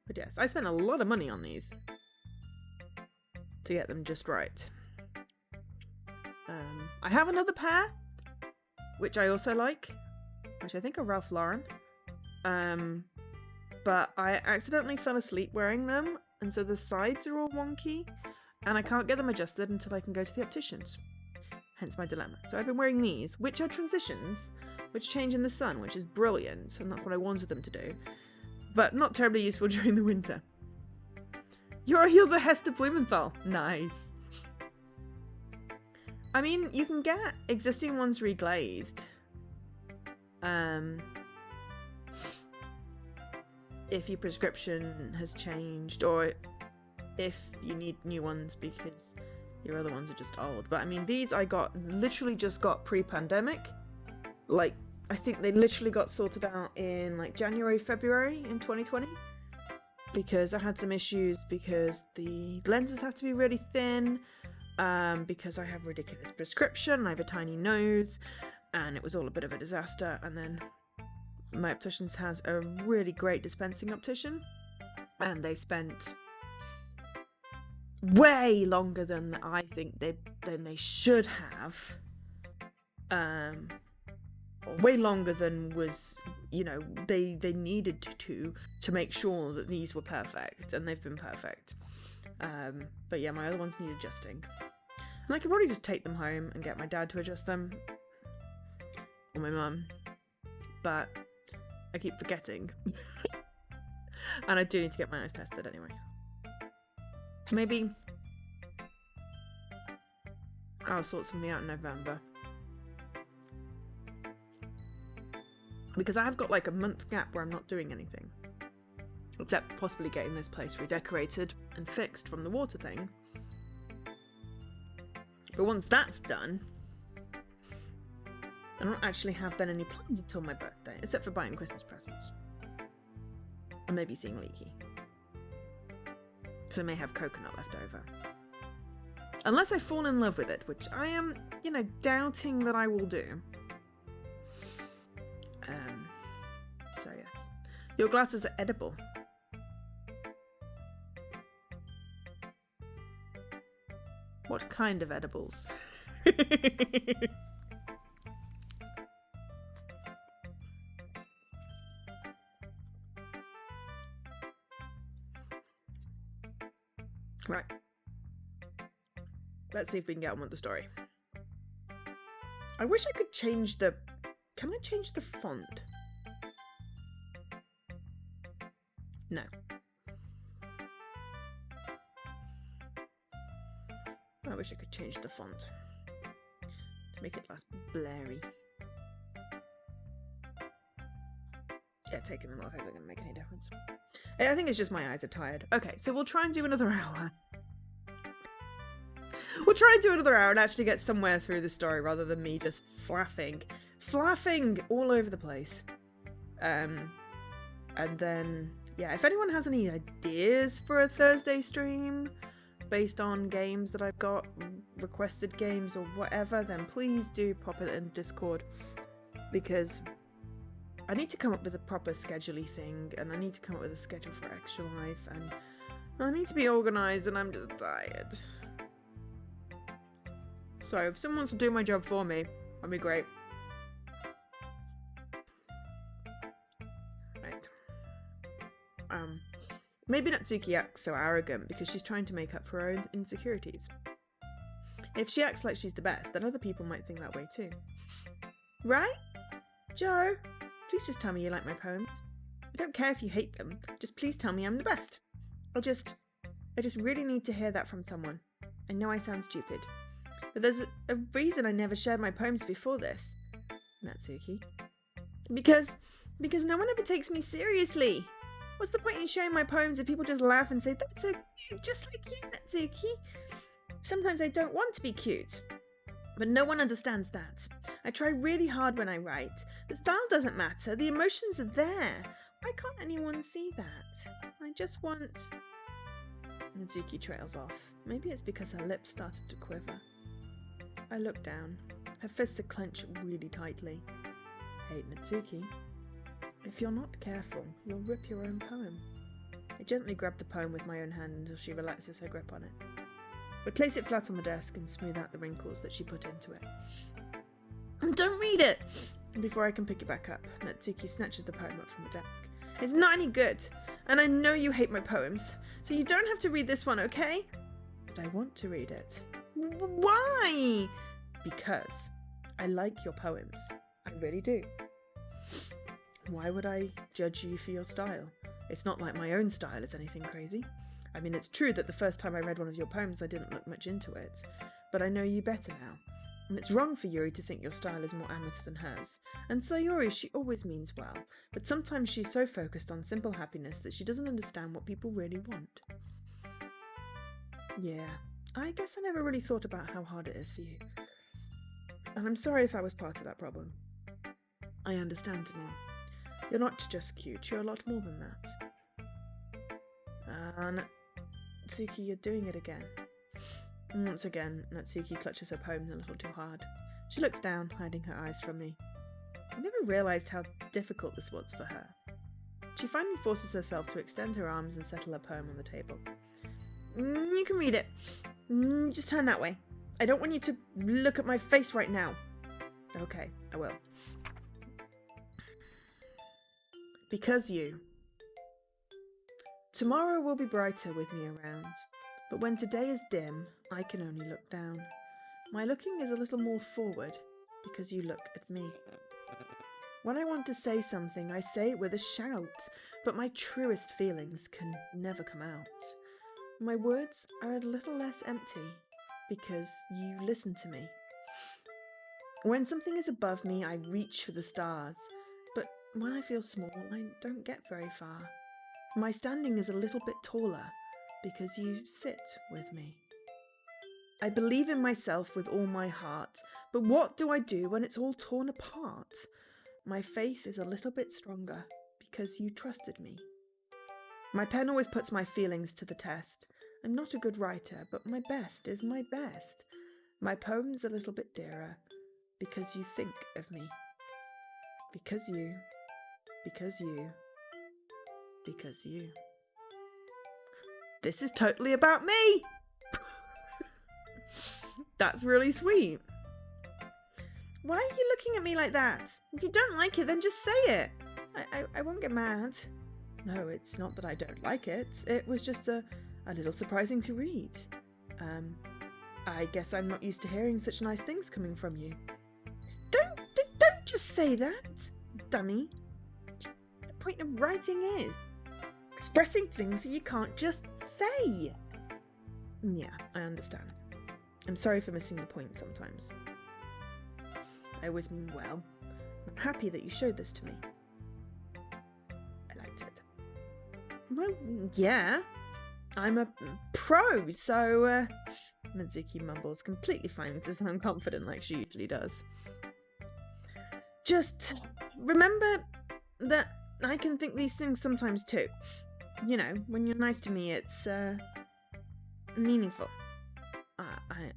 A: But yes, I spent a lot of money on these to get them just right. I have another pair, which I also like, which I think are Ralph Lauren. But I accidentally fell asleep wearing them, and so the sides are all wonky, and I can't get them adjusted until I can go to the opticians. Hence my dilemma. So I've been wearing these, which are transitions, which change in the sun, which is brilliant, and that's what I wanted them to do. But not terribly useful during the winter. Your heels are Hester Blumenthal. Nice. I mean, you can get existing ones reglazed. If your prescription has changed, or if you need new ones because your other ones are just old. But I mean, these I literally just got pre-pandemic. Like, I think they literally got sorted out in like January, February in 2020. Because I had some issues because the lenses have to be really thin. Because I have a ridiculous prescription, I have a tiny nose, and it was all a bit of a disaster. And then my opticians has a really great dispensing optician, and they spent way longer than I think they should have. Way longer than was, they needed to make sure that these were perfect, and they've been perfect. But yeah, my other ones need adjusting. And I could probably just take them home and get my dad to adjust them. Or my mum. But I keep forgetting. And I do need to get my eyes tested anyway. Maybe I'll sort something out in November. Because I have got like a month gap where I'm not doing anything. Except possibly getting this place redecorated and fixed from the water thing. But once that's done, I don't actually have then any plans until my birthday, except for buying Christmas presents. And maybe seeing Leaky. So I may have coconut left over. Unless I fall in love with it, which I am, doubting that I will do. So yes. Your glasses are edible. What kind of edibles? Right. Let's see if we can get on with the story. I wish I could change the... Can I change the font? No. I wish I could change the font to make it less blurry. Yeah, taking them off isn't going to make any difference. I think it's just my eyes are tired. Okay, so we'll try and do another hour. We'll try and do another hour and actually get somewhere through the story rather than me just flapping all over the place. And then, yeah, if anyone has any ideas for a Thursday stream based on games that I've got, requested games or whatever, then please do pop it in Discord, because I need to come up with a proper schedule-y thing, and I need to come up with a schedule for Extra Life, and I need to be organised, and I'm just tired. So if someone wants to do my job for me, that'd be great. Right. Maybe Natsuki acts so arrogant because she's trying to make up for her own insecurities. If she acts like she's the best, then other people might think that way too. Right? Joe, please just tell me you like my poems. I don't care if you hate them, just please tell me I'm the best. I just really need to hear that from someone. I know I sound stupid, but there's a reason I never shared my poems before this, Natsuki. Because no one ever takes me seriously. What's the point in sharing my poems if people just laugh and say, that's so cute, just like you, Natsuki? Sometimes I don't want to be cute, but no one understands that. I try really hard when I write. The style doesn't matter, the emotions are there. Why can't anyone see that? I just want... Natsuki trails off. Maybe it's because her lips started to quiver. I look down. Her fists are clenched really tightly. Hey, Natsuki. If you're not careful, you'll rip your own poem. I gently grab the poem with my own hand until she relaxes her grip on it. I place it flat on the desk and smooth out the wrinkles that she put into it. And don't read it! And before I can pick it back up, Natsuki snatches the poem up from the desk. It's not any good, and I know you hate my poems, so you don't have to read this one, okay? But I want to read it. Why? Because I like your poems. I really do. Why would I judge you for your style? It's not like my own style is anything crazy. I mean, it's true that the first time I read one of your poems I didn't look much into it, but I know you better now. And it's wrong for Yuri to think your style is more amateur than hers. And Sayori, she always means well, but sometimes she's so focused on simple happiness that she doesn't understand what people really want. Yeah, I guess I never really thought about how hard it is for you. And I'm sorry if I was part of that problem. I understand now. You're not just cute, you're a lot more than that. Natsuki, you're doing it again. Once again, Natsuki clutches her poems a little too hard. She looks down, hiding her eyes from me. I never realised how difficult this was for her. She finally forces herself to extend her arms and settle her poem on the table. You can read it. Just turn that way. I don't want you to look at my face right now. Okay, I will. Because you. Tomorrow will be brighter with me around, but when today is dim, I can only look down. My looking is a little more forward, because you look at me. When I want to say something, I say it with a shout, but my truest feelings can never come out. My words are a little less empty, because you listen to me. When something is above me, I reach for the stars, but when I feel small, I don't get very far. My standing is a little bit taller, because you sit with me. I believe in myself with all my heart, but what do I do when it's all torn apart? My faith is a little bit stronger, because you trusted me. My pen always puts my feelings to the test. I'm not a good writer, but my best is my best. My poem's a little bit dearer, because you think of me. Because you. Because you. Because you. This is totally about me! That's really sweet. Why are you looking at me like that? If you don't like it, then just say it. I won't get mad. No, it's not that I don't like it. It was just a little surprising to read. I guess I'm not used to hearing such nice things coming from you. Don't just say that, dummy. The point of writing is expressing things that you can't just say. Yeah, I understand. I'm sorry for missing the point sometimes. I always mean well. I'm happy that you showed this to me. I liked it. Well, yeah. I'm a pro, so, Mitsuki mumbles, completely fine to sound confident like she usually does. Just remember that I can think these things sometimes too. You know, when you're nice to me, it's, meaningful.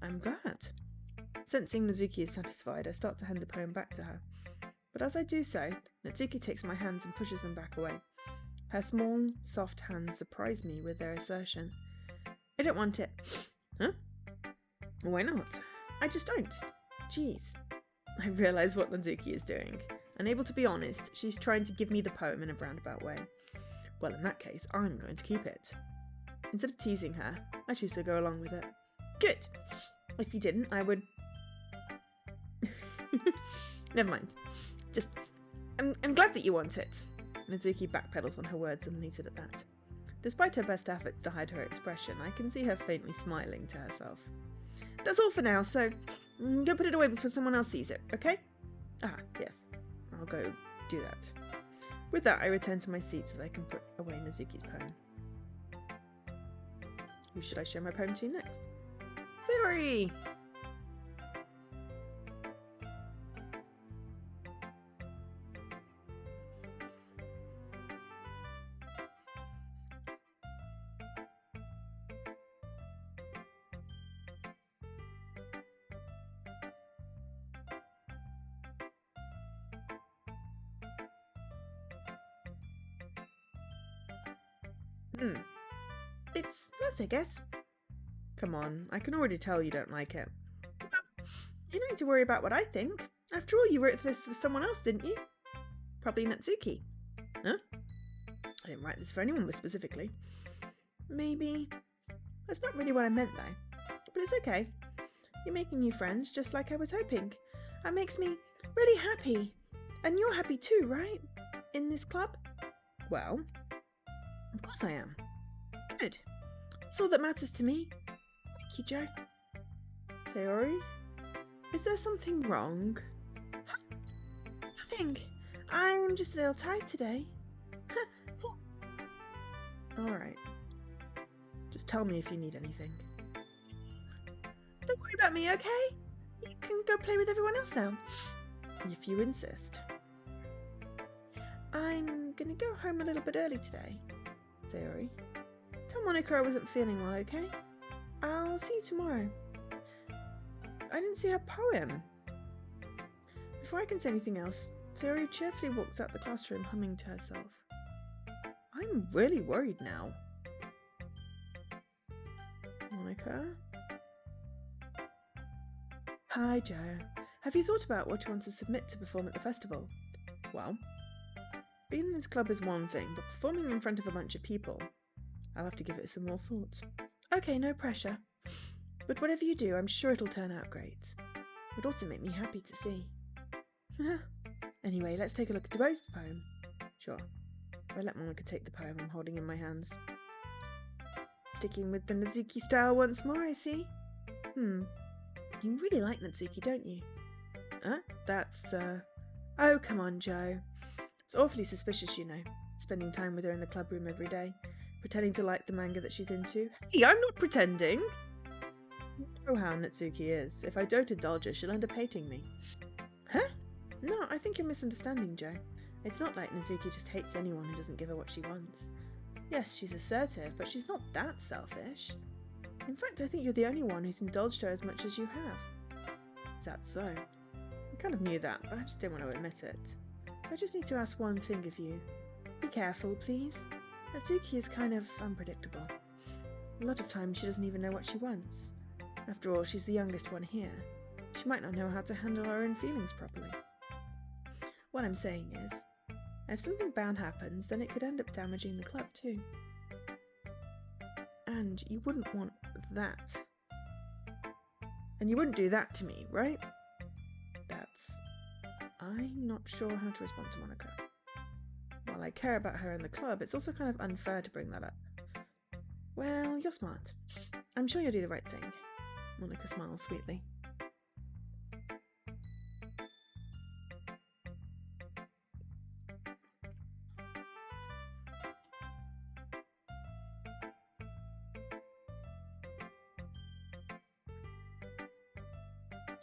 A: I'm glad. Sensing Natsuki is satisfied, I start to hand the poem back to her. But as I do so, Natsuki takes my hands and pushes them back away. Her small, soft hands surprise me with their assertion. I don't want it. Huh? Why not? I just don't. Jeez. I realise what Natsuki is doing. Unable to be honest, she's trying to give me the poem in a roundabout way. Well, in that case, I'm going to keep it. Instead of teasing her, I choose to go along with it. Good. If you didn't, I would... Never mind. Just, I'm glad that you want it. Mizuki backpedals on her words and leaves it at that. Despite her best efforts to hide her expression, I can see her faintly smiling to herself. That's all for now, so go put it away before someone else sees it, okay? Ah, yes. I'll go do that. With that, I return to my seat so that I can put away Mizuki's poem. Who should I show my poem to next? Theory! It's nice, I guess. Come on, I can already tell you don't like it. Well, you don't need to worry about what I think. After all, you wrote this for someone else, didn't you? Probably Natsuki. Huh? I didn't write this for anyone specifically. Maybe. That's not really what I meant, though. But it's okay. You're making new friends, just like I was hoping. That makes me really happy. And you're happy too, right? In this club? Well, of course I am. Good. That's all that matters to me. Thank you, Joe. Sayori? Is there something wrong? Nothing. I'm just a little tired today. Alright. Just tell me if you need anything. Don't worry about me, okay? You can go play with everyone else now. If you insist. I'm gonna go home a little bit early today, Sayori. Tell Monica I wasn't feeling well, okay? I'll see you tomorrow. I didn't see her poem. Before I can say anything else, Sayori cheerfully walks out the classroom humming to herself. I'm really worried now. Monica? Hi, Joe. Have you thought about what you want to submit to perform at the festival? Well, being in this club is one thing, but performing in front of a bunch of people, I'll have to give it some more thought. Okay, no pressure. But whatever you do, I'm sure it'll turn out great. It would also make me happy to see. Anyway, let's take a look at today's poem. Sure. I let Monica take the poem I'm holding in my hands. Sticking with the Natsuki style once more, I see. You really like Natsuki, don't you? That's, Oh, come on, Joe. It's awfully suspicious, you know, spending time with her in the club room every day, pretending to like the manga that she's into. Hey, I'm not pretending! You know how Natsuki is. If I don't indulge her, she'll end up hating me. Huh? No, I think you're misunderstanding, Joe. It's not like Natsuki just hates anyone who doesn't give her what she wants. Yes, she's assertive, but she's not that selfish. In fact, I think you're the only one who's indulged her as much as you have. Is that so? I kind of knew that, but I just didn't want to admit it. So I just need to ask one thing of you. Be careful, please. Natsuki is kind of unpredictable. A lot of times she doesn't even know what she wants. After all, she's the youngest one here. She might not know how to handle her own feelings properly. What I'm saying is, if something bad happens, then it could end up damaging the club too. And you wouldn't want that. And you wouldn't do that to me, right? I'm not sure how to respond to Monica. While I care about her and the club, it's also kind of unfair to bring that up. Well, you're smart. I'm sure you'll do the right thing. Monica smiles sweetly.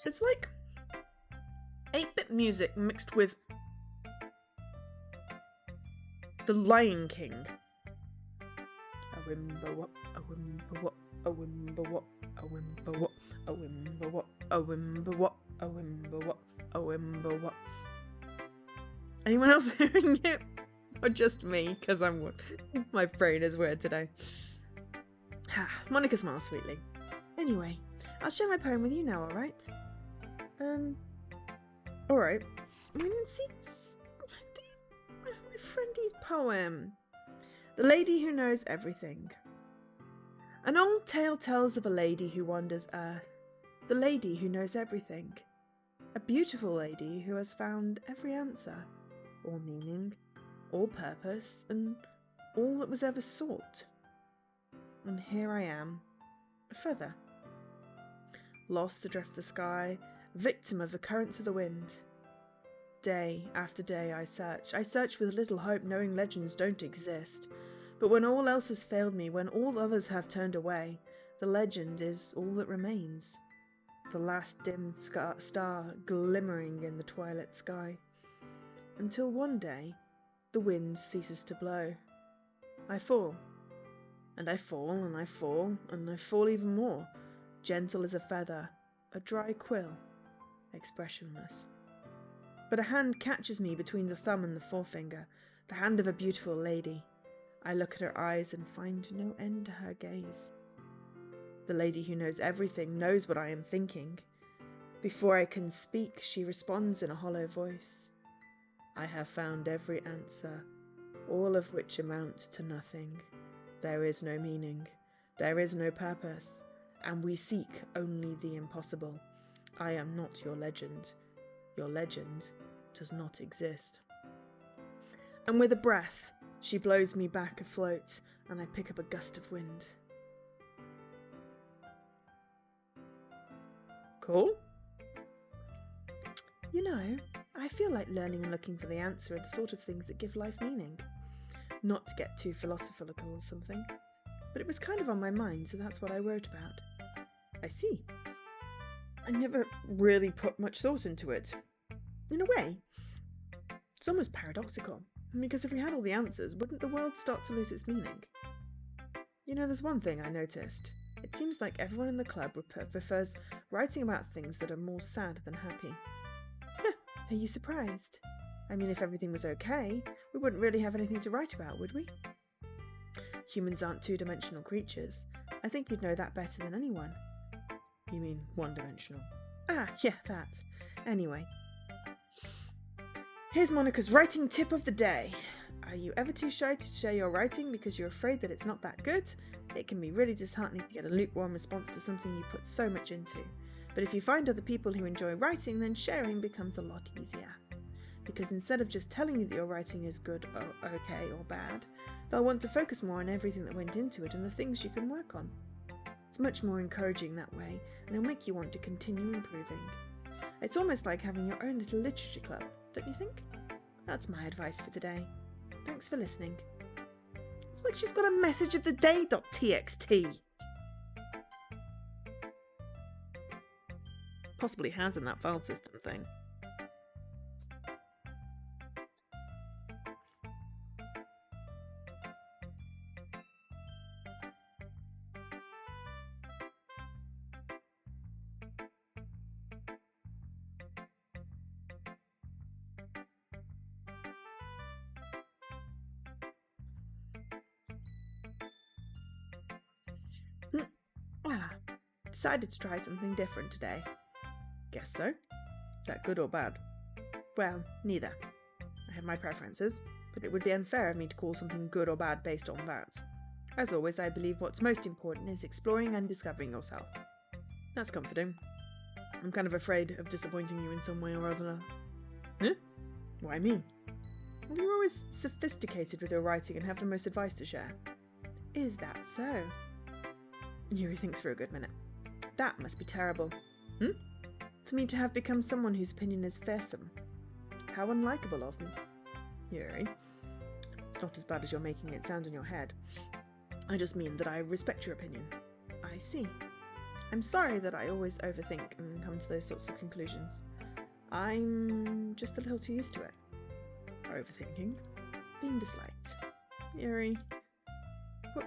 A: It's like 8-bit music mixed with The Lion King. A wimba wop, a wimba wop, a wimba wop, a wimba wop, a wimba wop, a wimba wop, a wimba wop, a wimba wop. Anyone else hearing it? Or just me? Because my brain is weird today. Monica smiles sweetly. Anyway, I'll share my poem with you now, alright? Alright. My friendy's poem. The Lady Who Knows Everything. An old tale tells of a lady who wanders earth. The lady who knows everything. A beautiful lady who has found every answer, all meaning, all purpose, and all that was ever sought. And here I am, a feather. Lost adrift the sky, victim of the currents of the wind. Day after day I search with little hope, knowing legends don't exist. But when all else has failed me, when all others have turned away, the legend is all that remains. The last dim star glimmering in the twilight sky. Until one day, the wind ceases to blow. I fall. And I fall, and I fall, and I fall even more. Gentle as a feather, a dry quill, expressionless. But a hand catches me between the thumb and the forefinger, the hand of a beautiful lady. I look at her eyes and find no end to her gaze. The lady who knows everything knows what I am thinking. Before I can speak, she responds in a hollow voice. I have found every answer, all of which amount to nothing. There is no meaning, there is no purpose, and we seek only the impossible. I am not your legend. Your legend does not exist. And with a breath, she blows me back afloat, and I pick up a gust of wind. Cool? You know, I feel like learning and looking for the answer are the sort of things that give life meaning. Not to get too philosophical or something, but it was kind of on my mind, so that's what I wrote about. I see. I never really put much thought into it. In a way, it's almost paradoxical, because if we had all the answers, wouldn't the world start to lose its meaning? You know, there's one thing I noticed. It seems like everyone in the club prefers writing about things that are more sad than happy. Are you surprised? I mean, if everything was okay, we wouldn't really have anything to write about, would we? Humans aren't two-dimensional creatures. I think you'd know that better than anyone. You mean one-dimensional? Ah, yeah, that. Anyway. Here's Monica's writing tip of the day. Are you ever too shy to share your writing because you're afraid that it's not that good? It can be really disheartening to get a lukewarm response to something you put so much into. But if you find other people who enjoy writing, then sharing becomes a lot easier. Because instead of just telling you that your writing is good or okay or bad, they'll want to focus more on everything that went into it and the things you can work on. It's much more encouraging that way, and it'll make you want to continue improving. It's almost like having your own little literature club, don't you think? That's my advice for today. Thanks for listening. It's like she's got a message of the day.txt. Possibly has in that file system thing. decided to try something different today. Guess so. Is that good or bad? Well, neither. I have my preferences, but it would be unfair of me to call something good or bad based on that. As always, I believe what's most important is exploring and discovering yourself. That's comforting. I'm kind of afraid of disappointing you in some way or other. Huh? Why me? Well, you're always sophisticated with your writing and have the most advice to share. Is that so? Yuri thinks for a good minute. That must be terrible. For me to have become someone whose opinion is fearsome. How unlikable of me. Yuri, it's not as bad as you're making it sound in your head. I just mean that I respect your opinion. I see. I'm sorry that I always overthink and come to those sorts of conclusions. I'm just a little too used to it. Overthinking. Being disliked. Yuri.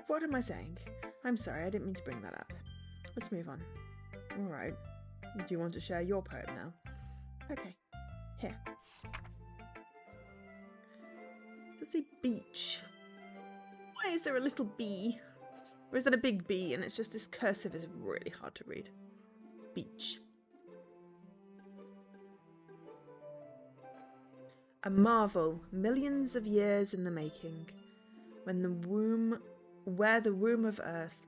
A: What am I saying? I'm sorry, I didn't mean to bring that up. Let's move on. Alright. Do you want to share your poem now? Okay. Here. Let's say beach. Why is there a little B? Or is that a big B and it's just this cursive is really hard to read? Beach. A marvel, millions of years in the making, where the womb of Earth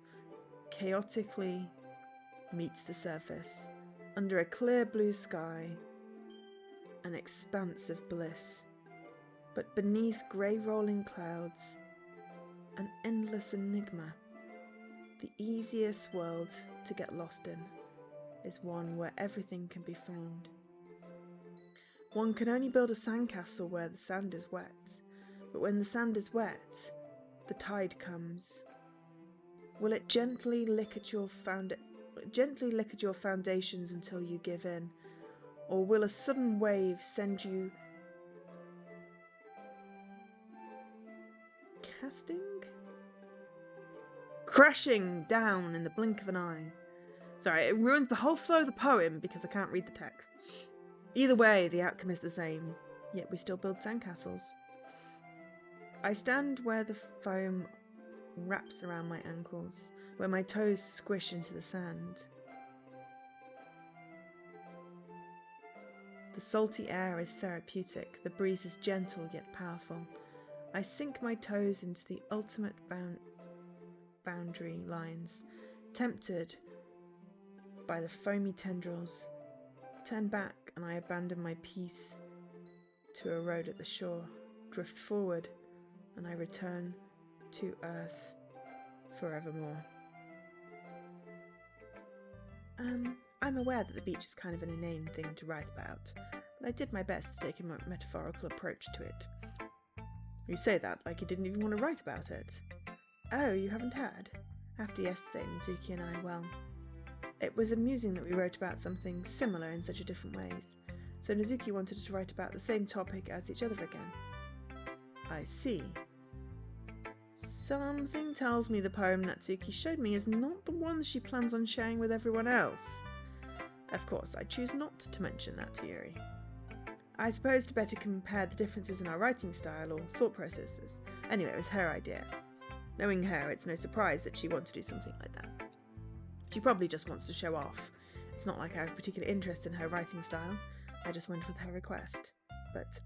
A: chaotically meets the surface, under a clear blue sky, an expanse of bliss. But beneath grey rolling clouds, an endless enigma. The easiest world to get lost in is one where everything can be found. One can only build a sandcastle where the sand is wet, but when the sand is wet, the tide comes. Will it gently lick at your foundations until you give in, or will a sudden wave send you crashing down in the blink of an eye? Sorry, it ruins the whole flow of the poem because I can't read the text. Either way, the outcome is the same, yet we still build sandcastles. I stand where the foam wraps around my ankles, where my toes squish into the sand. The salty air is therapeutic, the breeze is gentle yet powerful. I sink my toes into the ultimate boundary lines, tempted by the foamy tendrils. Turn back and I abandon my peace to a road at the shore, drift forward, and I return to earth forevermore. I'm aware that the beach is kind of an inane thing to write about, but I did my best to take a metaphorical approach to it. You say that like you didn't even want to write about it. Oh, you haven't heard? After yesterday, Mizuki and I, well, it was amusing that we wrote about something similar in such a different ways, so Mizuki wanted to write about the same topic as each other again. I see. Something tells me the poem Natsuki showed me is not the one she plans on sharing with everyone else. Of course, I choose not to mention that to Yuri. I suppose to better compare the differences in our writing style or thought processes. Anyway, it was her idea. Knowing her, it's no surprise that she wants to do something like that. She probably just wants to show off. It's not like I have a particular interest in her writing style. I just went with her request. But,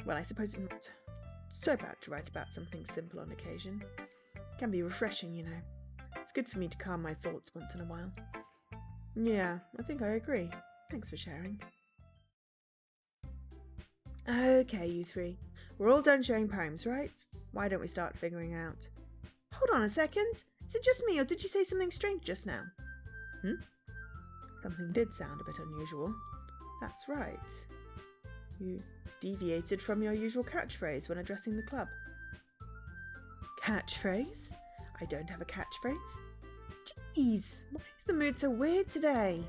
A: well, I suppose it's not so bad to write about something simple on occasion. It can be refreshing, you know. It's good for me to calm my thoughts once in a while. Yeah, I think I agree. Thanks for sharing. Okay, you three. We're all done sharing poems, right? Why don't we start figuring out? Hold on a second. Is it just me, or did you say something strange just now? Something did sound a bit unusual. That's right. You deviated from your usual catchphrase when addressing the club. Catchphrase? I don't have a catchphrase. Jeez, why is the mood so weird today?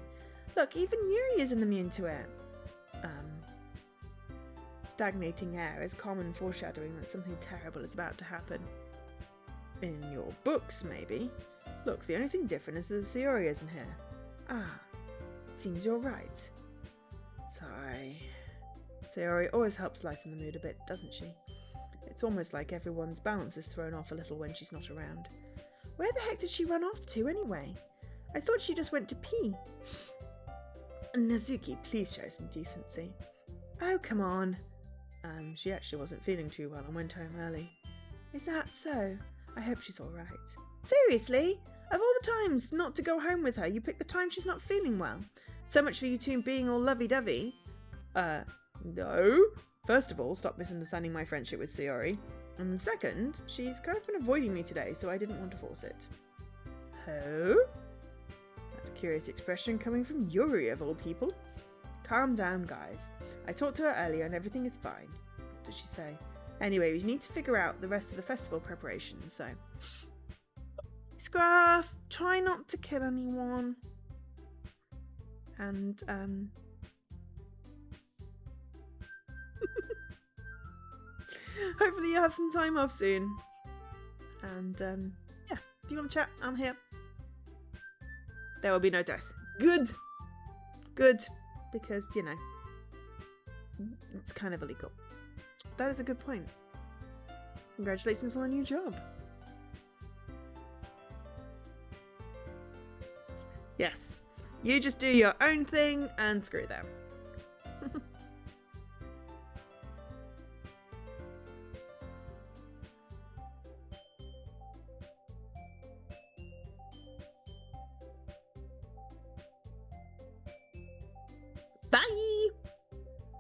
A: Look, even Yuri isn't immune to it. Stagnating air is common foreshadowing that something terrible is about to happen. In your books, maybe. Look, the only thing different is that Sayori isn't here. Ah, it seems you're right. Sigh. Sayori always helps lighten the mood a bit, doesn't she? It's almost like everyone's balance is thrown off a little when she's not around. Where the heck did she run off to, anyway? I thought she just went to pee. Nezuki, please show some decency. Oh, come on. She actually wasn't feeling too well and went home early. Is that so? I hope she's all right. Seriously? Of all the times not to go home with her, you pick the time she's not feeling well. So much for you two being all lovey-dovey. No. First of all, stop misunderstanding my friendship with Sayori. And second, she's kind of been avoiding me today, so I didn't want to force it. Oh? That curious expression coming from Yuri, of all people. Calm down, guys. I talked to her earlier and everything is fine. What did she say? Anyway, we need to figure out the rest of the festival preparations, so... Scruff, try not to kill anyone. And, hopefully you'll have some time off soon. And, yeah, if you want to chat, I'm here. There will be no death. Good! Good. Because, you know, it's kind of illegal. That is a good point. Congratulations on a new job. Yes. You just do your own thing and screw them. Bye!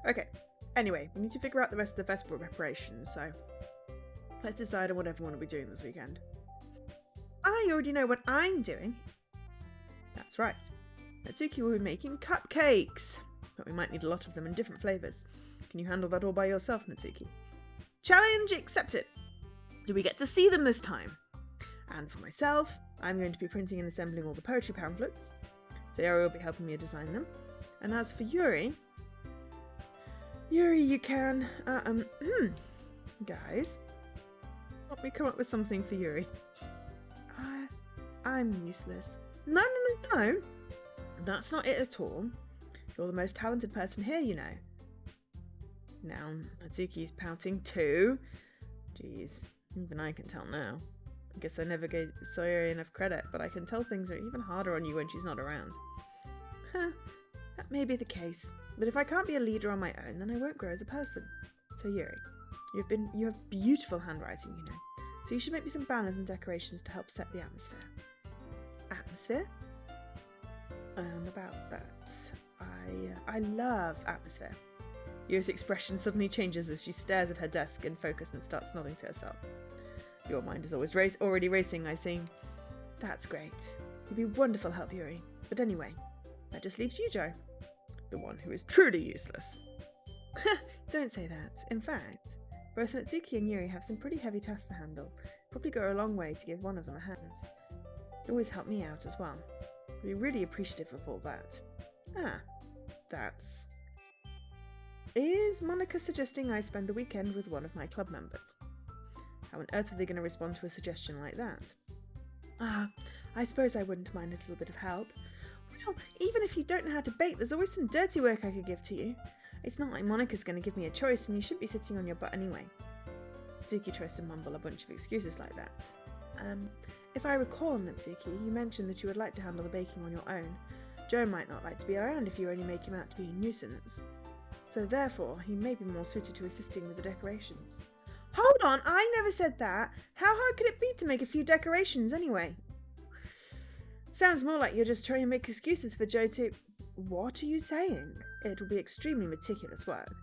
A: Okay. Anyway, we need to figure out the rest of the festival preparations, so let's decide on what everyone will be doing this weekend. I already know what I'm doing. That's right. Natsuki will be making cupcakes, but we might need a lot of them in different flavours. Can you handle that all by yourself, Natsuki? Challenge accepted! Do we get to see them this time? And for myself, I'm going to be printing and assembling all the poetry pamphlets. Sayori will be helping me design them. And as for Yuri, you can, guys, help me come up with something for Yuri. I'm useless. No. That's not it at all. You're the most talented person here, you know. Now, Natsuki's pouting too. Jeez, even I can tell now. I guess I never gave Sayori enough credit, but I can tell things are even harder on you when she's not around. Huh, that may be the case. But if I can't be a leader on my own, then I won't grow as a person. So Yuri, you have beautiful handwriting, you know. So you should make me some banners and decorations to help set the atmosphere. Atmosphere? About that. I love atmosphere. Yuri's expression suddenly changes as she stares at her desk in focus and starts nodding to herself. Your mind is always already racing, I see. That's great. You'd be wonderful help, Yuri. But anyway, that just leaves you, Joe. The one who is truly useless. Don't say that. In fact, both Natsuki and Yuri have some pretty heavy tasks to handle. Probably go a long way to give one of them a hand. They always help me out as well. I'd be really appreciative of all that. That's... Is Monica suggesting I spend a weekend with one of my club members? How on earth are they going to respond to a suggestion like that? I suppose I wouldn't mind a little bit of help. Well, even if you don't know how to bake, there's always some dirty work I could give to you. It's not like Monica's going to give me a choice, and you should be sitting on your butt anyway. Natsuki tries to mumble a bunch of excuses like that. If I recall, Natsuki, you mentioned that you would like to handle the baking on your own. Joe might not like to be around if you only make him out to be a nuisance. So therefore, he may be more suited to assisting with the decorations. Hold on, I never said that. How hard could it be to make a few decorations anyway? Sounds more like you're just trying to make excuses for Joe to... What are you saying? It will be extremely meticulous work.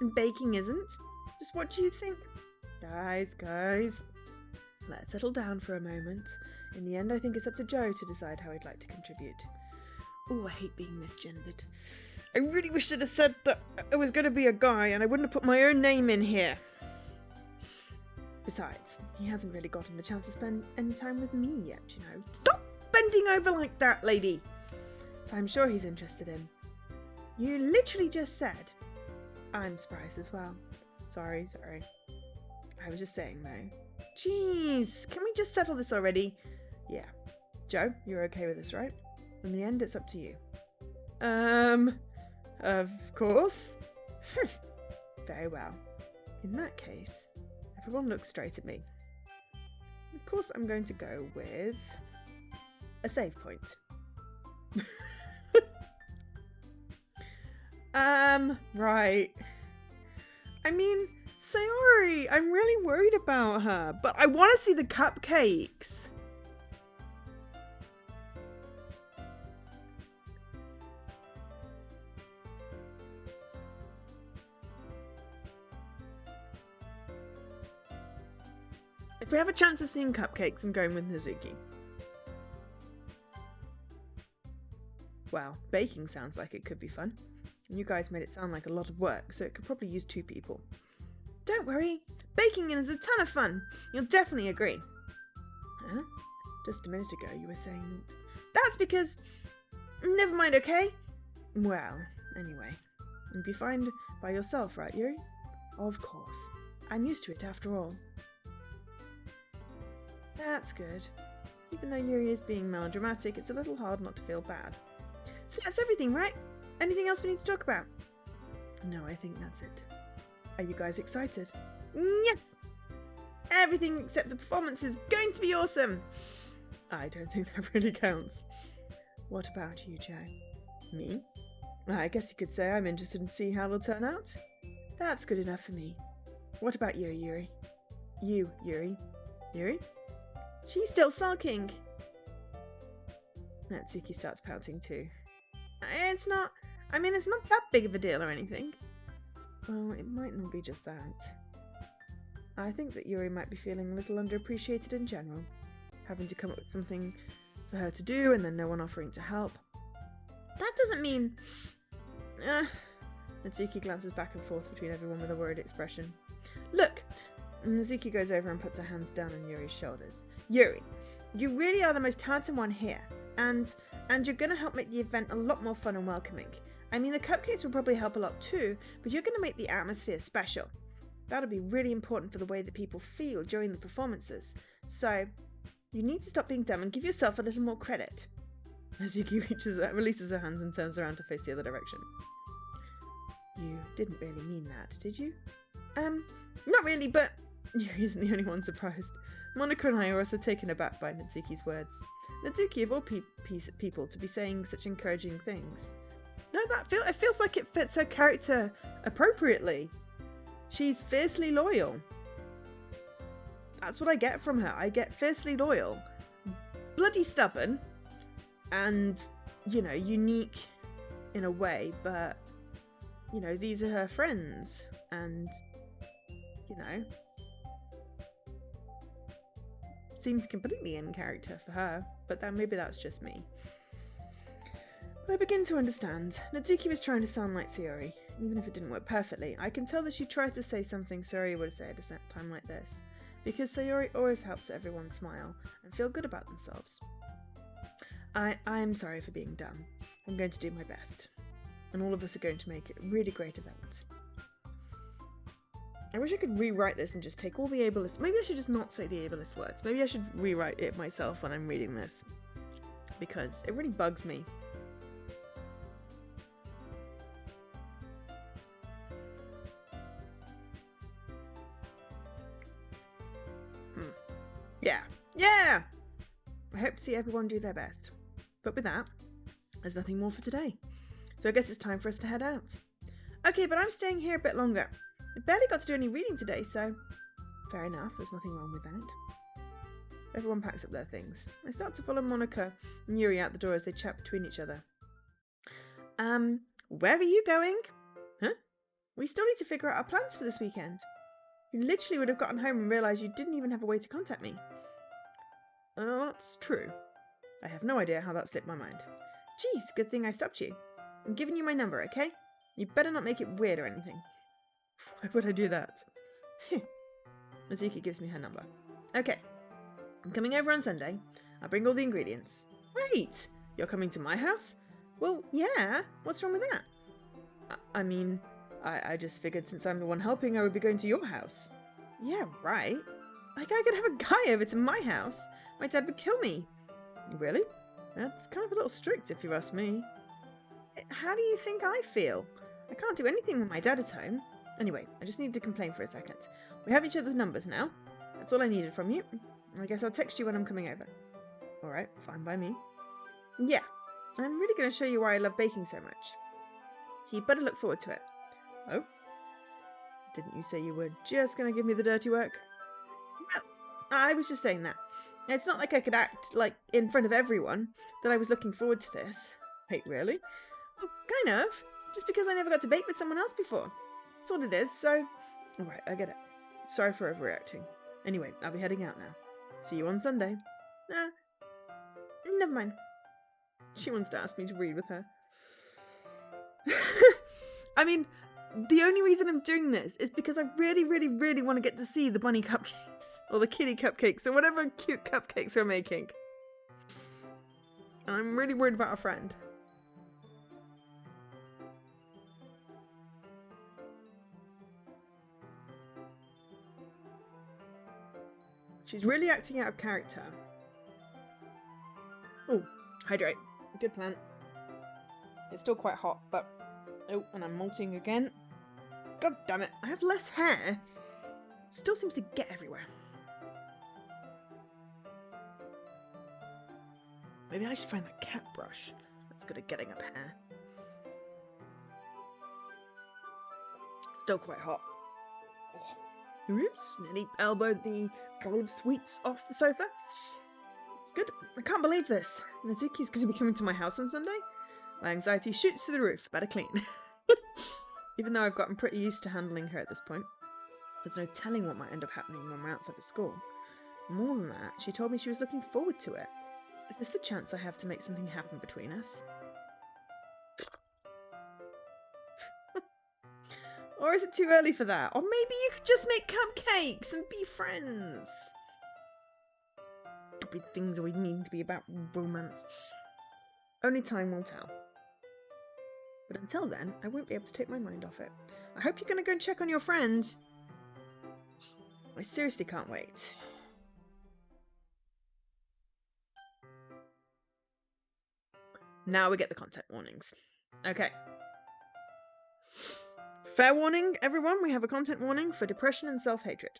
A: And baking isn't? Just what do you think? Guys, let's settle down for a moment. In the end, I think it's up to Joe to decide how he'd like to contribute. Oh, I hate being misgendered. I really wish I'd have said that I was going to be a guy and I wouldn't have put my own name in here. Besides, he hasn't really gotten the chance to spend any time with me yet, you know. Stop bending over like that, lady! So I'm sure he's interested in. You literally just said. I'm surprised as well. Sorry. I was just saying, though. Jeez, can we just settle this already? Yeah. Joe, you're okay with this, right? In the end, it's up to you. Of course. Very well. In that case, everyone looks straight at me. Of course, I'm going to go with a save point. Right. I mean, Sayori, I'm really worried about her, but I want to see the cupcakes. If we have a chance of seeing cupcakes, I'm going with Nezuki. Wow, baking sounds like it could be fun. And you guys made it sound like a lot of work, so it could probably use 2 people. Don't worry, baking is a ton of fun. You'll definitely agree. Huh? Just a minute ago you were saying that's because... Never mind, okay? Well, anyway. You'll be fine by yourself, right, Yuri? Of course. I'm used to it after all. That's good. Even though Yuri is being melodramatic, it's a little hard not to feel bad. So that's everything, right? Anything else we need to talk about? No, I think that's it. Are you guys excited? Yes! Everything except the performance is going to be awesome! I don't think that really counts. What about you, Jay? Me? I guess you could say I'm interested in seeing how it'll turn out. That's good enough for me. What about you, Yuri? You, Yuri. Yuri? She's still sulking. Natsuki starts pouting too. It's not that big of a deal or anything. Well, it might not be just that. I think that Yuri might be feeling a little underappreciated in general. Having to come up with something for her to do and then no one offering to help. That doesn't mean... Natsuki glances back and forth between everyone with a worried expression. Look! Natsuki goes over and puts her hands down on Yuri's shoulders. Yuri, you really are the most talented one here. And you're going to help make the event a lot more fun and welcoming. I mean, the cupcakes will probably help a lot too, but you're going to make the atmosphere special. That'll be really important for the way that people feel during the performances. So, you need to stop being dumb and give yourself a little more credit. Natsuki releases her hands and turns around to face the other direction. You didn't really mean that, did you? Not really, but Yuri isn't the only one surprised. Monika and I are also taken aback by Natsuki's words. Natsuki, of all people, to be saying such encouraging things. No, it feels like it fits her character appropriately. She's fiercely loyal. That's what I get from her. I get fiercely loyal, bloody stubborn, and, you know, unique in a way, but, you know, these are her friends, and, you know, seems completely in character for her, but then maybe that's just me. But I begin to understand. Natsuki was trying to sound like Sayori, even if it didn't work perfectly. I can tell that she tried to say something Sayori would say at a time like this, because Sayori always helps everyone smile and feel good about themselves. I'm sorry for being dumb. I'm going to do my best, and all of us are going to make it a really great event. I wish I could rewrite this and just take all the ableist... Maybe I should just not say the ableist words. Maybe I should rewrite it myself when I'm reading this, because it really bugs me. Yeah! I hope to see everyone do their best. But with that, there's nothing more for today. So I guess it's time for us to head out. Okay, but I'm staying here a bit longer. I barely got to do any reading today, so... Fair enough, there's nothing wrong with that. Everyone packs up their things. I start to follow Monika and Yuri out the door as they chat between each other. Where are you going? Huh? We still need to figure out our plans for this weekend. You literally would have gotten home and realised you didn't even have a way to contact me. That's true. I have no idea how that slipped my mind. Geez, good thing I stopped you. I'm giving you my number, okay? You better not make it weird or anything. Why would I do that? Natsuki gives me her number. Okay. I'm coming over on Sunday. I'll bring all the ingredients. Wait! You're coming to my house? Well, yeah. What's wrong with that? I mean, I just figured since I'm the one helping, I would be going to your house. Yeah, right. Like, I could have a guy over to my house. My dad would kill me. Really? That's kind of a little strict, if you ask me. How do you think I feel? I can't do anything when my dad is home. Anyway, I just needed to complain for a second. We have each other's numbers now. That's all I needed from you. I guess I'll text you when I'm coming over. Alright, fine by me. Yeah, I'm really going to show you why I love baking so much. So you better look forward to it. Oh? Didn't you say you were just going to give me the dirty work? Well, I was just saying that. It's not like I could act, like, in front of everyone that I was looking forward to this. Wait, really? Well, kind of. Just because I never got to bake with someone else before. That's what it is, so... Alright, I get it. Sorry for overreacting. Anyway, I'll be heading out now. See you on Sunday. Never mind. She wants to ask me to read with her. I mean, the only reason I'm doing this is because I really, really, really want to get to see the bunny cupcakes. Or the kitty cupcakes, or whatever cute cupcakes we're making. And I'm really worried about our friend. She's really acting out of character. Oh, hydrate. Good plan. It's still quite hot, but... Oh, and I'm molting again. God damn it. I have less hair. It still seems to get everywhere. Maybe I should find that cat brush. That's good at getting up hair. Still quite hot. Oh. Oops, nearly elbowed the bowl of sweets off the sofa. It's good. I can't believe this. Nazuki's going to be coming to my house on Sunday. My anxiety shoots to the roof. Better clean. Even though I've gotten pretty used to handling her at this point. There's no telling what might end up happening when we're outside of school. More than that, she told me she was looking forward to it. Is this the chance I have to make something happen between us? Or is it too early for that? Or maybe you could just make cupcakes and be friends. Stupid things always need to be about romance. Only time will tell. But until then, I won't be able to take my mind off it. I hope you're going to go and check on your friend. I seriously can't wait. Now we get the content warnings. Okay. Fair warning, everyone. We have a content warning for depression and self-hatred.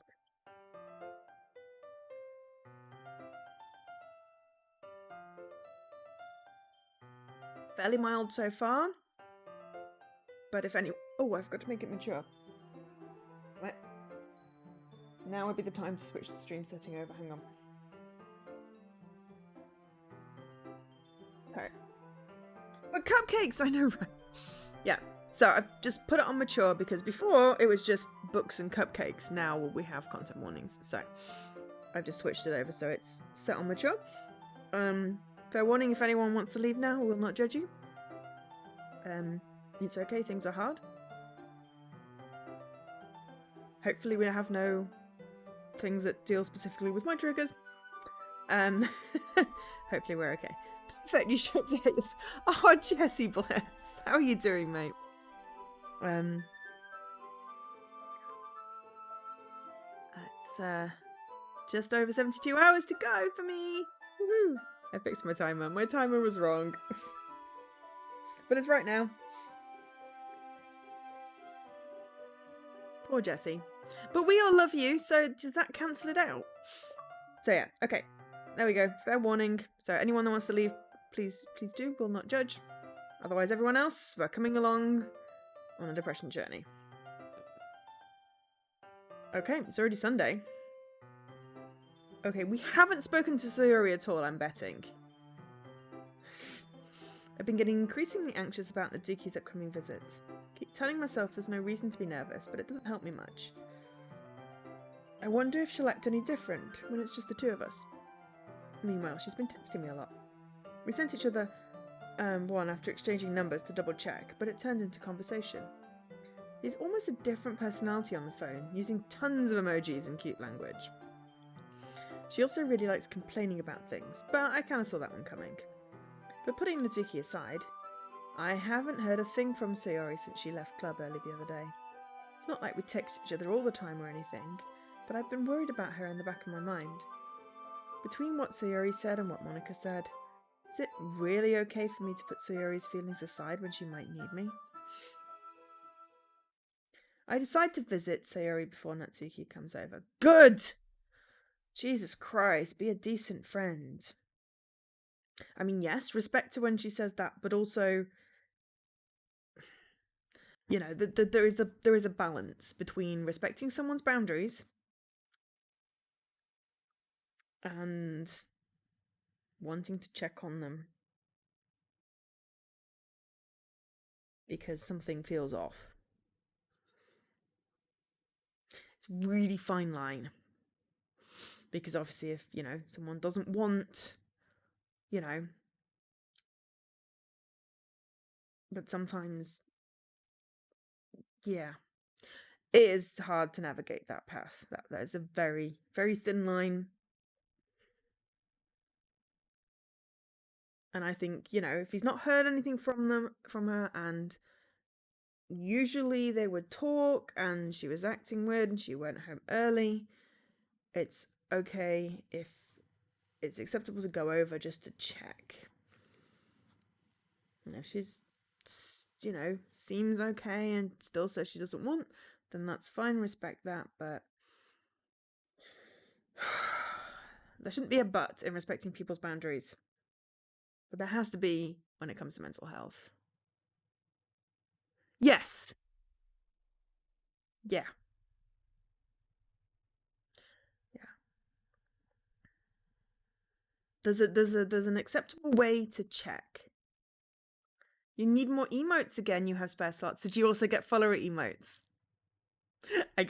A: Fairly mild so far. But if any... Oh, I've got to make it mature. Right. Now would be the time to switch the stream setting over. Hang on. Alright. But cupcakes! I know, right? Yeah. So I've just put it on mature because before it was just books and cupcakes. Now we have content warnings. So I've just switched it over so it's set on mature. Fair warning, if anyone wants to leave now, we'll not judge you. It's okay, things are hard. Hopefully we have no things that deal specifically with my triggers. Hopefully we're okay. Perfect, you should take this. Oh, Jesse bless. How are you doing, mate? It's just over 72 hours to go for me. Woohoo! I fixed my timer. My timer was wrong. But it's right now. Poor Jessie. But we all love you, so does that cancel it out? So yeah, okay. There we go. Fair warning. So anyone that wants to leave, please do. We'll not judge. Otherwise, everyone else, we're coming along on a depression journey. Okay, it's already Sunday. Okay, we haven't spoken to Sayori at all, I'm betting. I've been getting increasingly anxious about the Doki's upcoming visit. Keep telling myself there's no reason to be nervous, but it doesn't help me much. I wonder if she'll act any different when it's just the two of us. Meanwhile, she's been texting me a lot. We sent each other one after exchanging numbers to double check, but it turned into conversation. She's almost a different personality on the phone, using tons of emojis and cute language. She also really likes complaining about things, but I kind of saw that one coming. But putting Natsuki aside, I haven't heard a thing from Sayori since she left club early the other day. It's not like we text each other all the time or anything, but I've been worried about her in the back of my mind. Between what Sayori said and what Monica said, is it really okay for me to put Sayori's feelings aside when she might need me? I decide to visit Sayori before Natsuki comes over. Good! Jesus Christ, be a decent friend. I mean, yes, respect her when she says that, but also... You know, there is a balance between respecting someone's boundaries and wanting to check on them because something feels off. It's a really fine line. Because obviously if, you know, someone doesn't want, you know, but sometimes, yeah, it is hard to navigate that path. That is a very, very thin line. And I think, you know, if he's not heard anything from her, and usually they would talk and she was acting weird and she went home early, it's okay if it's acceptable to go over just to check. And if she's, you know, seems okay and still says she doesn't want, then that's fine, respect that, but there shouldn't be a but in respecting people's boundaries. But there has to be when it comes to mental health. Yes. Yeah. Yeah. There's an acceptable way to check. You need more emotes again. You have spare slots. Did you also get follower emotes?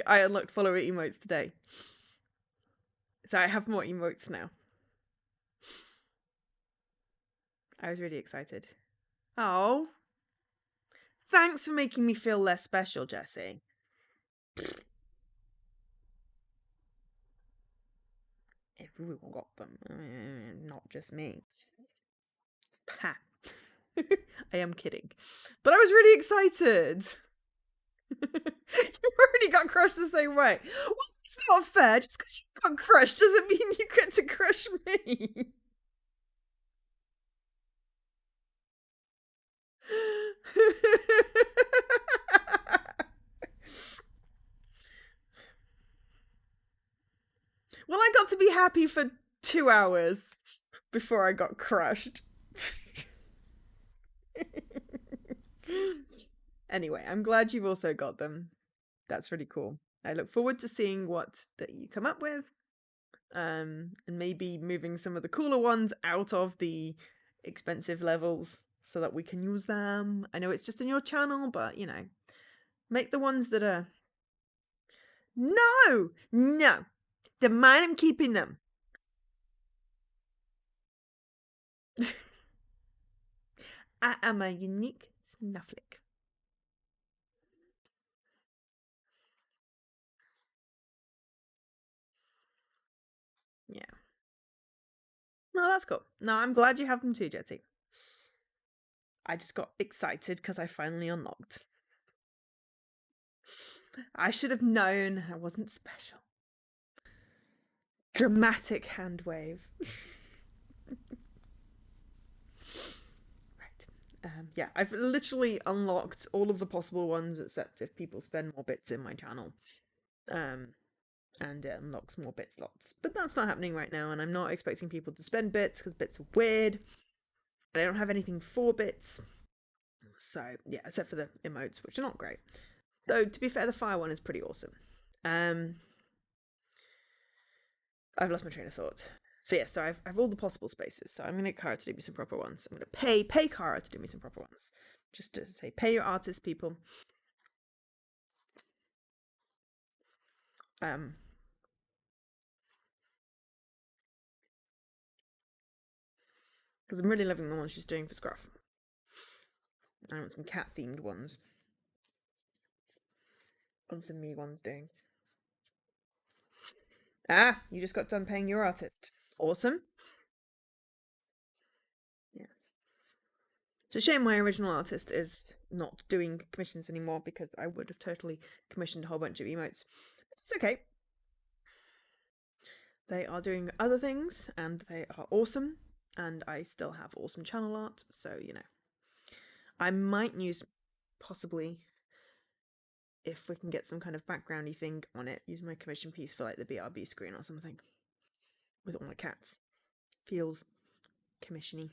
A: I unlocked follower emotes today. So I have more emotes now. I was really excited. Oh. Thanks for making me feel less special, Jessie. Everyone got them. Not just me. Ha. I am kidding. But I was really excited. You already got crushed the same way. Well, it's not fair. Just because you got crushed doesn't mean you get to crush me. Well, I got to be happy for 2 hours before I got crushed. Anyway, I'm glad you've also got them. That's really cool. I look forward to seeing what that you come up with. And maybe moving some of the cooler ones out of the expensive levels so that we can use them. I know it's just in your channel, but you know, make the ones that are. No, no, they're mine. I'm keeping them. I am a unique snowflake. Yeah. No, that's cool. No, I'm glad you have them too, Jessie. I just got excited because I finally unlocked. I should have known I wasn't special. Dramatic hand wave. Right. Yeah, I've literally unlocked all of the possible ones except if people spend more bits in my channel. And it unlocks more bit slots. But that's not happening right now, and I'm not expecting people to spend bits because bits are weird. I don't have anything for bits. So, yeah, except for the emotes, which are not great. Though, to be fair, the fire one is pretty awesome. I've lost my train of thought. So yeah, so I've all the possible spaces. So I'm gonna get Kara to do me some proper ones. I'm gonna pay Kara to do me some proper ones. Just to say, pay your artist, people. Because I'm really loving the ones she's doing for Scruff. I want some cat themed ones. And some me ones doing. Ah, you just got done paying your artist. Awesome. Yes. It's a shame my original artist is not doing commissions anymore because I would have totally commissioned a whole bunch of emotes. It's okay. They are doing other things and they are awesome, and I still have awesome channel art, so you know. I might use, possibly, if we can get some kind of backgroundy thing on it, use my commission piece for like the BRB screen or something with all my cats. Feels commissiony.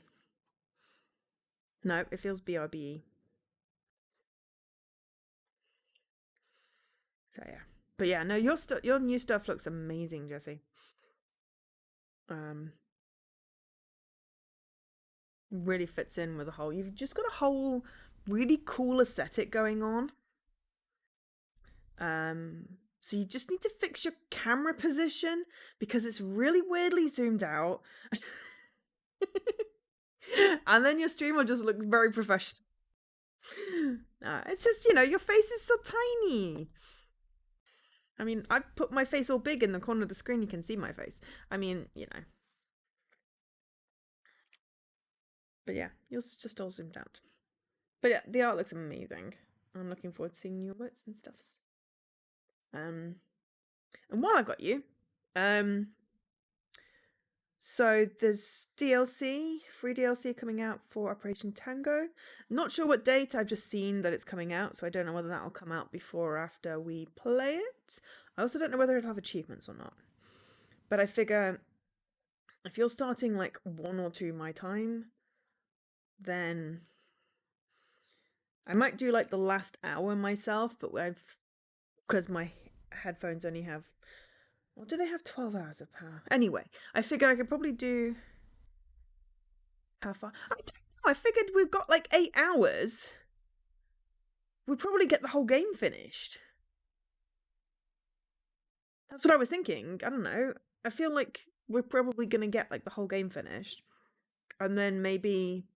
A: No, it feels BRBE. So yeah. But yeah, no, your new stuff looks amazing, Jesse. Really fits in with the whole. You've just got a whole really cool aesthetic going on. So you just need to fix your camera position because it's really weirdly zoomed out. And then your streamer just looks very professional. It's just, your face is so tiny. I mean, I put my face all big in the corner of the screen. You can see my face. I mean, But yeah, yours just all zoomed out. But yeah, the art looks amazing. I'm looking forward to seeing new emotes and stuffs. And while I've got you, so there's free DLC coming out for Operation Tango. Not sure what date, I've just seen that it's coming out, so I don't know whether that'll come out before or after we play it. I also don't know whether it'll have achievements or not. But I figure if you're starting like 1 or 2 my time, then I might do like the last hour myself, but because my headphones only have, or do they have 12 hours of power? Anyway, I figured I could probably do, how far? I don't know, I figured we've got like 8 hours. We'd probably get the whole game finished. That's what I was thinking. I don't know. I feel like we're probably going to get like the whole game finished. And then maybe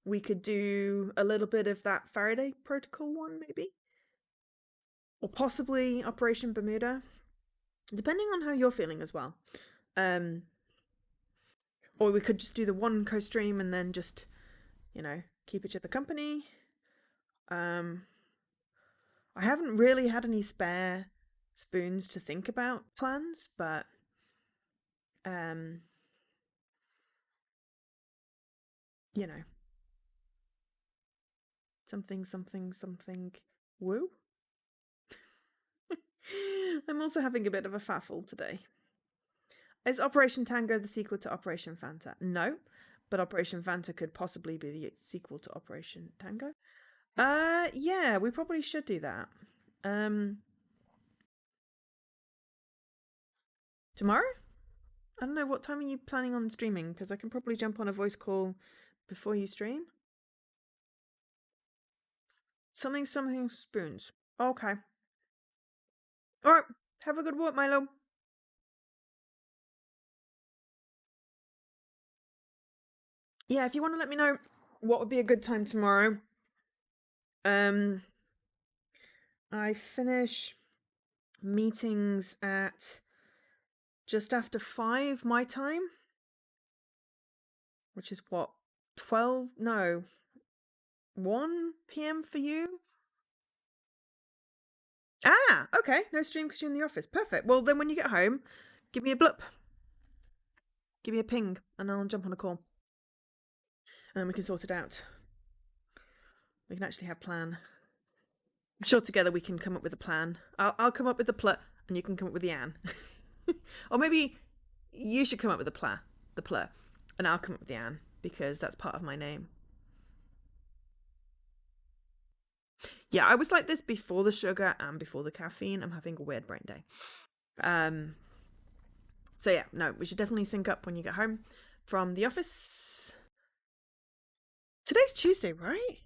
A: we could do a little bit of that Faraday Protocol one, maybe? Or possibly Operation Bermuda, depending on how you're feeling as well. Or we could just do the one co-stream and then just, keep each other company. I haven't really had any spare spoons to think about plans, but you know, something woo. I'm also having a bit of a faffle today. Is Operation Tango the sequel to Operation Fanta? No, but Operation Fanta could possibly be the sequel to Operation Tango. Yeah, we probably should do that. Tomorrow? I don't know, what time are you planning on streaming? Because I can probably jump on a voice call before you stream. Something spoons. Okay. Alright, have a good work, Milo. Yeah, if you want to let me know what would be a good time tomorrow. I finish meetings at just after 5 my time, which is what, 12? No, 1 p.m. for you? Ah, okay. No stream because you're in the office. Perfect. Well, then when you get home, give me a blip. Give me a ping and I'll jump on a call. And then we can sort it out. We can actually have a plan. I'm sure together we can come up with a plan. I'll come up with the pl and you can come up with the an. Or maybe you should come up with the pl, and I'll come up with the an because that's part of my name. Yeah, I was like this before the sugar and before the caffeine. I'm having a weird brain day. So yeah, no, we should definitely sync up when you get home from the office. Today's Tuesday, right?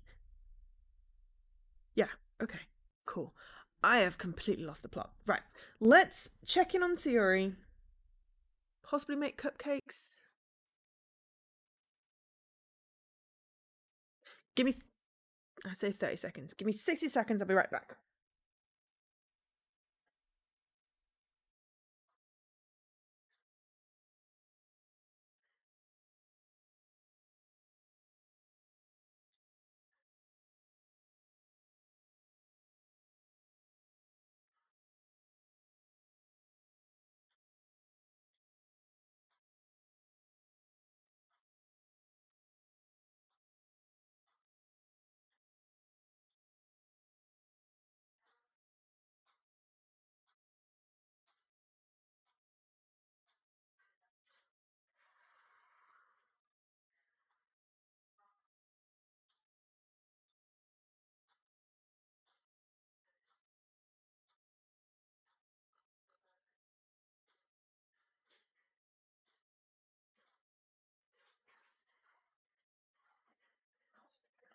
A: Yeah, okay, cool. I have completely lost the plot. Right, let's check in on Sayori. Possibly make cupcakes. Give me, I say 30 seconds. Give me 60 seconds, I'll be right back.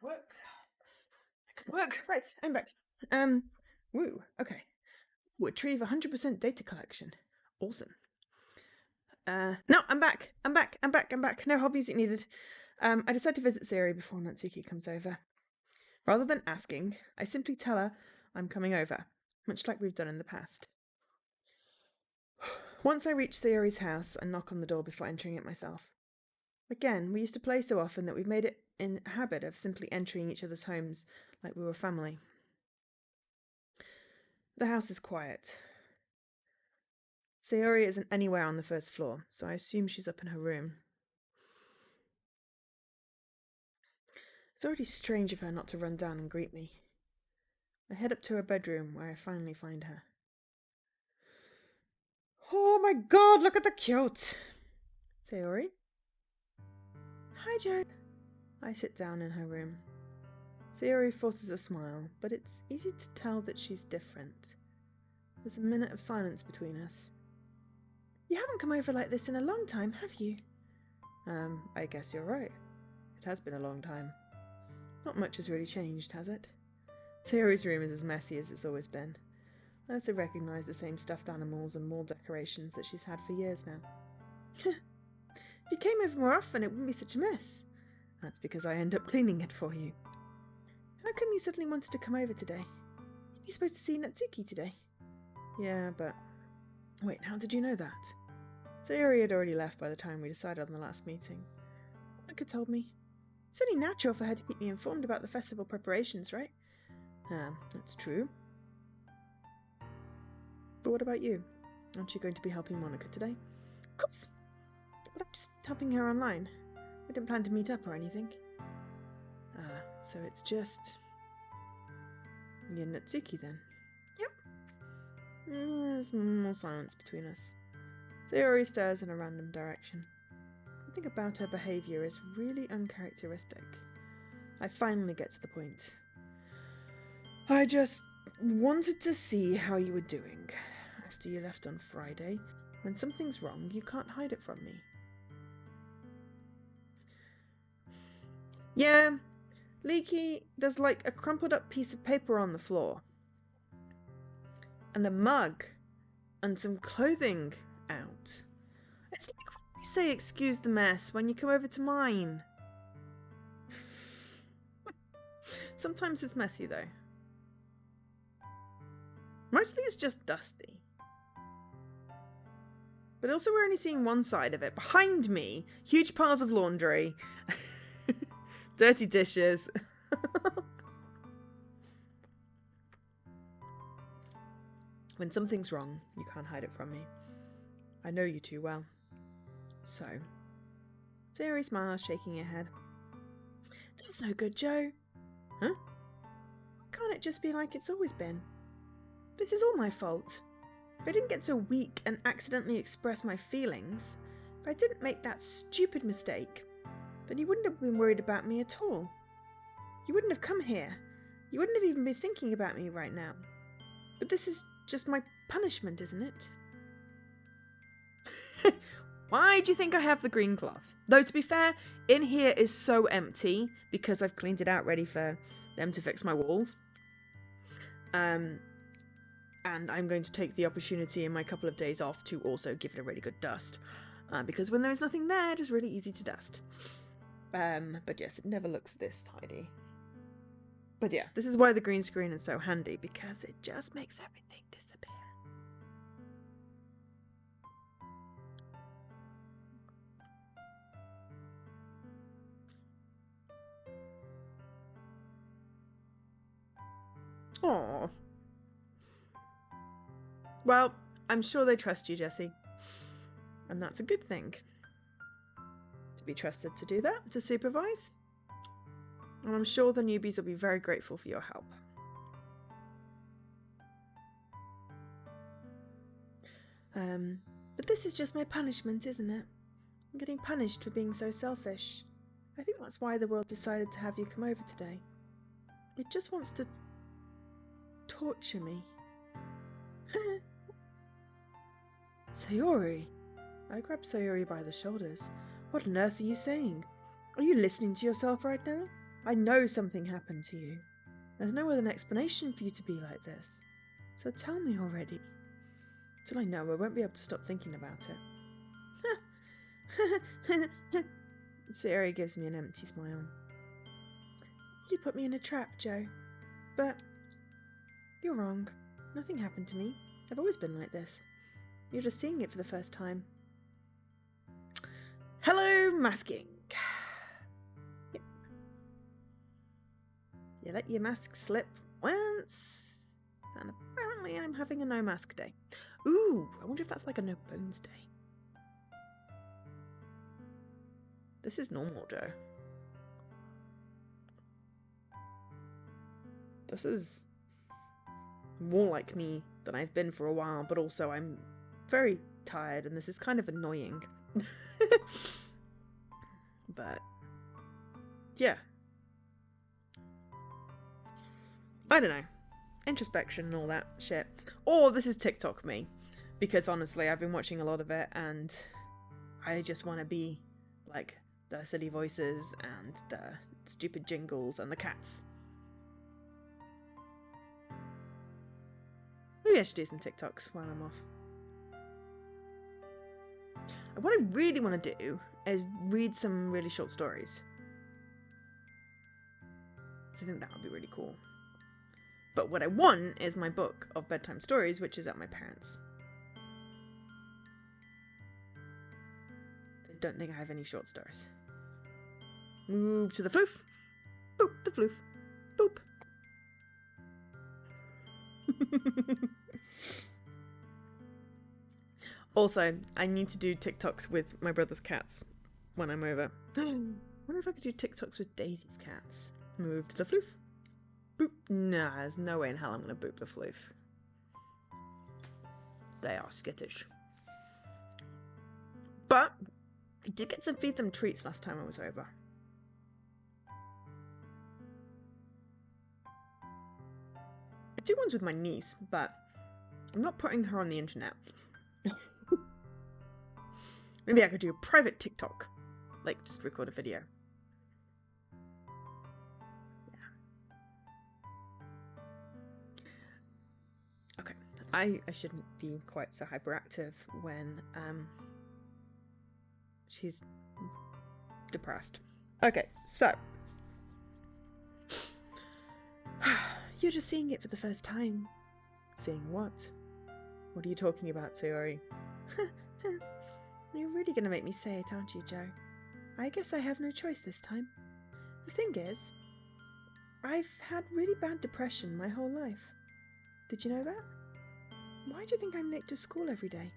A: Work. Right, I'm back. Woo, okay. Retrieve 100% data collection. Awesome. No, I'm back. No hobby music needed. I decided to visit Sayori before Natsuki comes over. Rather than asking, I simply tell her I'm coming over, much like we've done in the past. Once I reach Sayori's house, I knock on the door before entering it myself. Again, we used to play so often that we've made it in a habit of simply entering each other's homes like we were family. The house is quiet. Sayori isn't anywhere on the first floor, so I assume she's up in her room. It's already strange of her not to run down and greet me. I head up to her bedroom, where I finally find her. Oh my god, look at the cute! Sayori? Hi, Joe. I sit down in her room. Sayori forces a smile, but it's easy to tell that she's different. There's a minute of silence between us. You haven't come over like this in a long time, have you? I guess you're right. It has been a long time. Not much has really changed, has it? Sayori's room is as messy as it's always been. I also recognise the same stuffed animals and wall decorations that she's had for years now. If you came over more often, it wouldn't be such a mess. That's because I end up cleaning it for you. How come you suddenly wanted to come over today? You're supposed to see Natsuki today. Yeah, but... Wait, how did you know that? Sayori had already left by the time we decided on the last meeting. Monica told me. It's only natural for her to keep me informed about the festival preparations, right? That's true. But what about you? Aren't you going to be helping Monica today? Of course. But I'm just helping her online. We didn't plan to meet up or anything. So it's just... you and Natsuki then? Yep. There's more silence between us. Sayori stares in a random direction. Something about her behaviour is really uncharacteristic. I finally get to the point. I just wanted to see how you were doing. After you left on Friday, when something's wrong, you can't hide it from me. Yeah, Leaky, there's like a crumpled up piece of paper on the floor. And a mug. And some clothing out. It's like when we say excuse the mess when you come over to mine. Sometimes it's messy though. Mostly it's just dusty. But also we're only seeing one side of it. Behind me, huge piles of laundry. Dirty dishes. When something's wrong, you can't hide it from me. I know you too well. So, Sayori smiles, shaking her head. That's no good, Joe. Huh? Why can't it just be like it's always been? This is all my fault. If I didn't get so weak and accidentally express my feelings, if I didn't make that stupid mistake, then you wouldn't have been worried about me at all. You wouldn't have come here. You wouldn't have even been thinking about me right now. But this is just my punishment, isn't it? Why do you think I have the green cloth? Though, to be fair, in here is so empty because I've cleaned it out ready for them to fix my walls. And I'm going to take the opportunity in my couple of days off to also give it a really good dust. Because when there's nothing there, it is really easy to dust. But yes, it never looks this tidy. But yeah, this is why the green screen is so handy, because it just makes everything disappear. Aww. Well, I'm sure they trust you, Jessie. And that's a good thing. To be trusted to do that, to supervise. And I'm sure the newbies will be very grateful for your help. But this is just my punishment, isn't it? I'm getting punished for being so selfish. I think that's why the world decided to have you come over today. It just wants to torture me. Sayori. I grabbed Sayori by the shoulders. What on earth are you saying? Are you listening to yourself right now? I know something happened to you. There's no other explanation for you to be like this. So tell me already. Till I know, I won't be able to stop thinking about it. Sayori gives me an empty smile. You put me in a trap, Joe. But you're wrong. Nothing happened to me. I've always been like this. You're just seeing it for the first time. Hello, masking. Yep. You let your mask slip once, and apparently I'm having a no mask day. Ooh, I wonder if that's like a no bones day. This is normal, Joe. This is more like me than I've been for a while, but also I'm very tired and this is kind of annoying. But yeah, I don't know, introspection and all that shit. Or this is TikTok me, because honestly I've been watching a lot of it and I just want to be like the silly voices and the stupid jingles and the cats. Maybe I should do some TikToks while I'm off. And what I really want to do is read some really short stories. So I think that would be really cool. But what I want is my book of bedtime stories, which is at my parents'. I don't think I have any short stories. Move to the floof. Boop, the floof. Boop. Also, I need to do TikToks with my brother's cats when I'm over. I wonder if I could do TikToks with Daisy's cats. Move to the floof. Boop. Nah, there's no way in hell I'm going to boop the floof. They are skittish. But I did get to feed them treats last time I was over. I do ones with my niece, but I'm not putting her on the internet. Maybe I could do a private TikTok. Like, just record a video. Yeah. Okay. I shouldn't be quite so hyperactive when she's depressed. Okay, so you're just seeing it for the first time. Seeing what? What are you talking about, Sayori? You're really going to make me say it, aren't you, Joe? I guess I have no choice this time. The thing is, I've had really bad depression my whole life. Did you know that? Why do you think I'm late to school every day?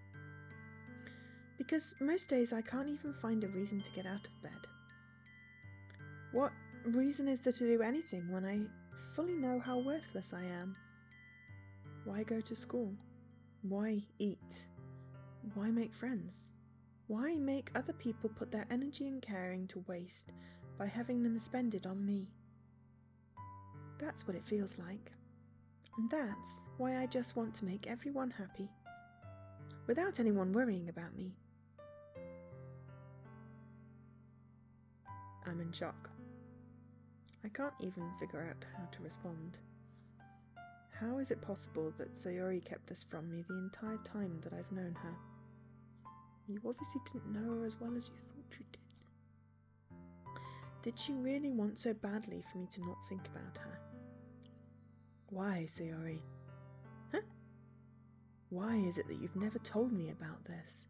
A: Because most days I can't even find a reason to get out of bed. What reason is there to do anything when I fully know how worthless I am? Why go to school? Why eat? Why make friends? Why make other people put their energy and caring to waste by having them spend it on me? That's what it feels like. And that's why I just want to make everyone happy, without anyone worrying about me. I'm in shock. I can't even figure out how to respond. How is it possible that Sayori kept this from me the entire time that I've known her? You obviously didn't know her as well as you thought you did. Did she really want so badly for me to not think about her? Why, Sayori? Huh? Why is it that you've never told me about this?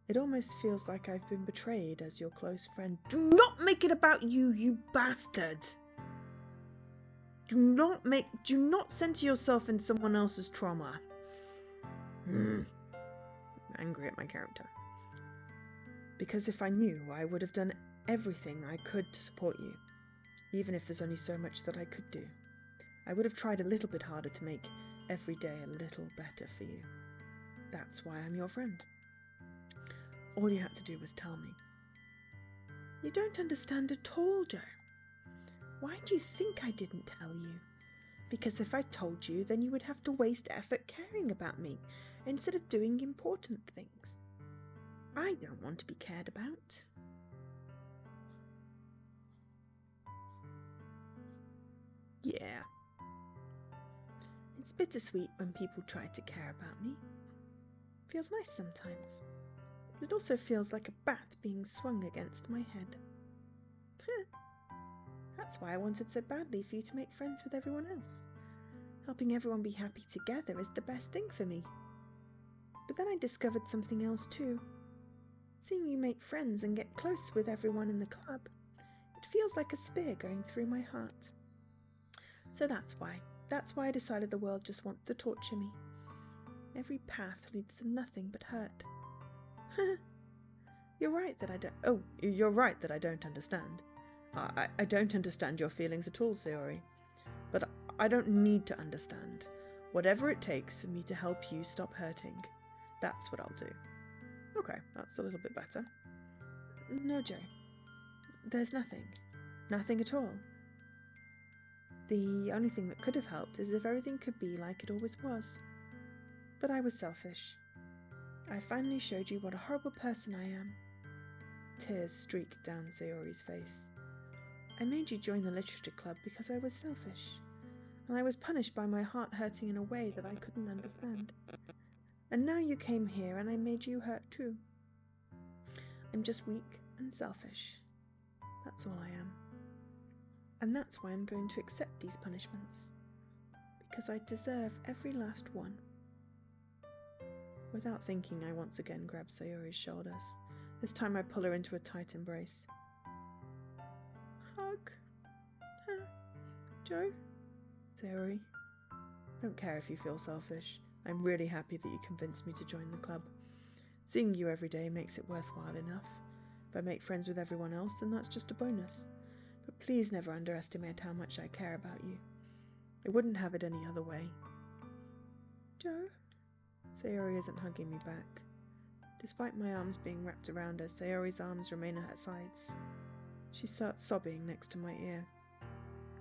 A: It almost feels like I've been betrayed as your close friend. Do not make it about you, you bastard! Do not center yourself in someone else's trauma. I'm angry at my character. Because if I knew, I would have done everything I could to support you. Even if there's only so much that I could do. I would have tried a little bit harder to make every day a little better for you. That's why I'm your friend. All you had to do was tell me. You don't understand at all, Joe. Why do you think I didn't tell you? Because if I told you, then you would have to waste effort caring about me, instead of doing important things. I don't want to be cared about. Yeah. It's bittersweet when people try to care about me. Feels nice sometimes. But it also feels like a bat being swung against my head. That's why I wanted so badly for you to make friends with everyone else. Helping everyone be happy together is the best thing for me. But then I discovered something else too. Seeing you make friends and get close with everyone in the club, it feels like a spear going through my heart. So that's why I decided the world just wanted to torture me. Every path leads to nothing but hurt. You're right that I don't understand. I don't understand your feelings at all, Sayori. But I don't need to understand. Whatever it takes for me to help you stop hurting, that's what I'll do. Okay, that's a little bit better. No, Joe. There's nothing. Nothing at all. The only thing that could have helped is if everything could be like it always was. But I was selfish. I finally showed you what a horrible person I am. Tears streaked down Sayori's face. I made you join the literature club because I was selfish, and I was punished by my heart hurting in a way that I couldn't understand. And now you came here and I made you hurt too. I'm just weak and selfish. That's all I am. And that's why I'm going to accept these punishments. Because I deserve every last one. Without thinking, I once again grab Sayori's shoulders. This time I pull her into a tight embrace. Hug. Huh? Joe? Sayori, don't care if you feel selfish. I'm really happy that you convinced me to join the club. Seeing you every day makes it worthwhile enough. If I make friends with everyone else, then that's just a bonus. But please never underestimate how much I care about you. I wouldn't have it any other way. Joe? Sayori isn't hugging me back. Despite my arms being wrapped around her, Sayori's arms remain at her sides. She starts sobbing next to my ear.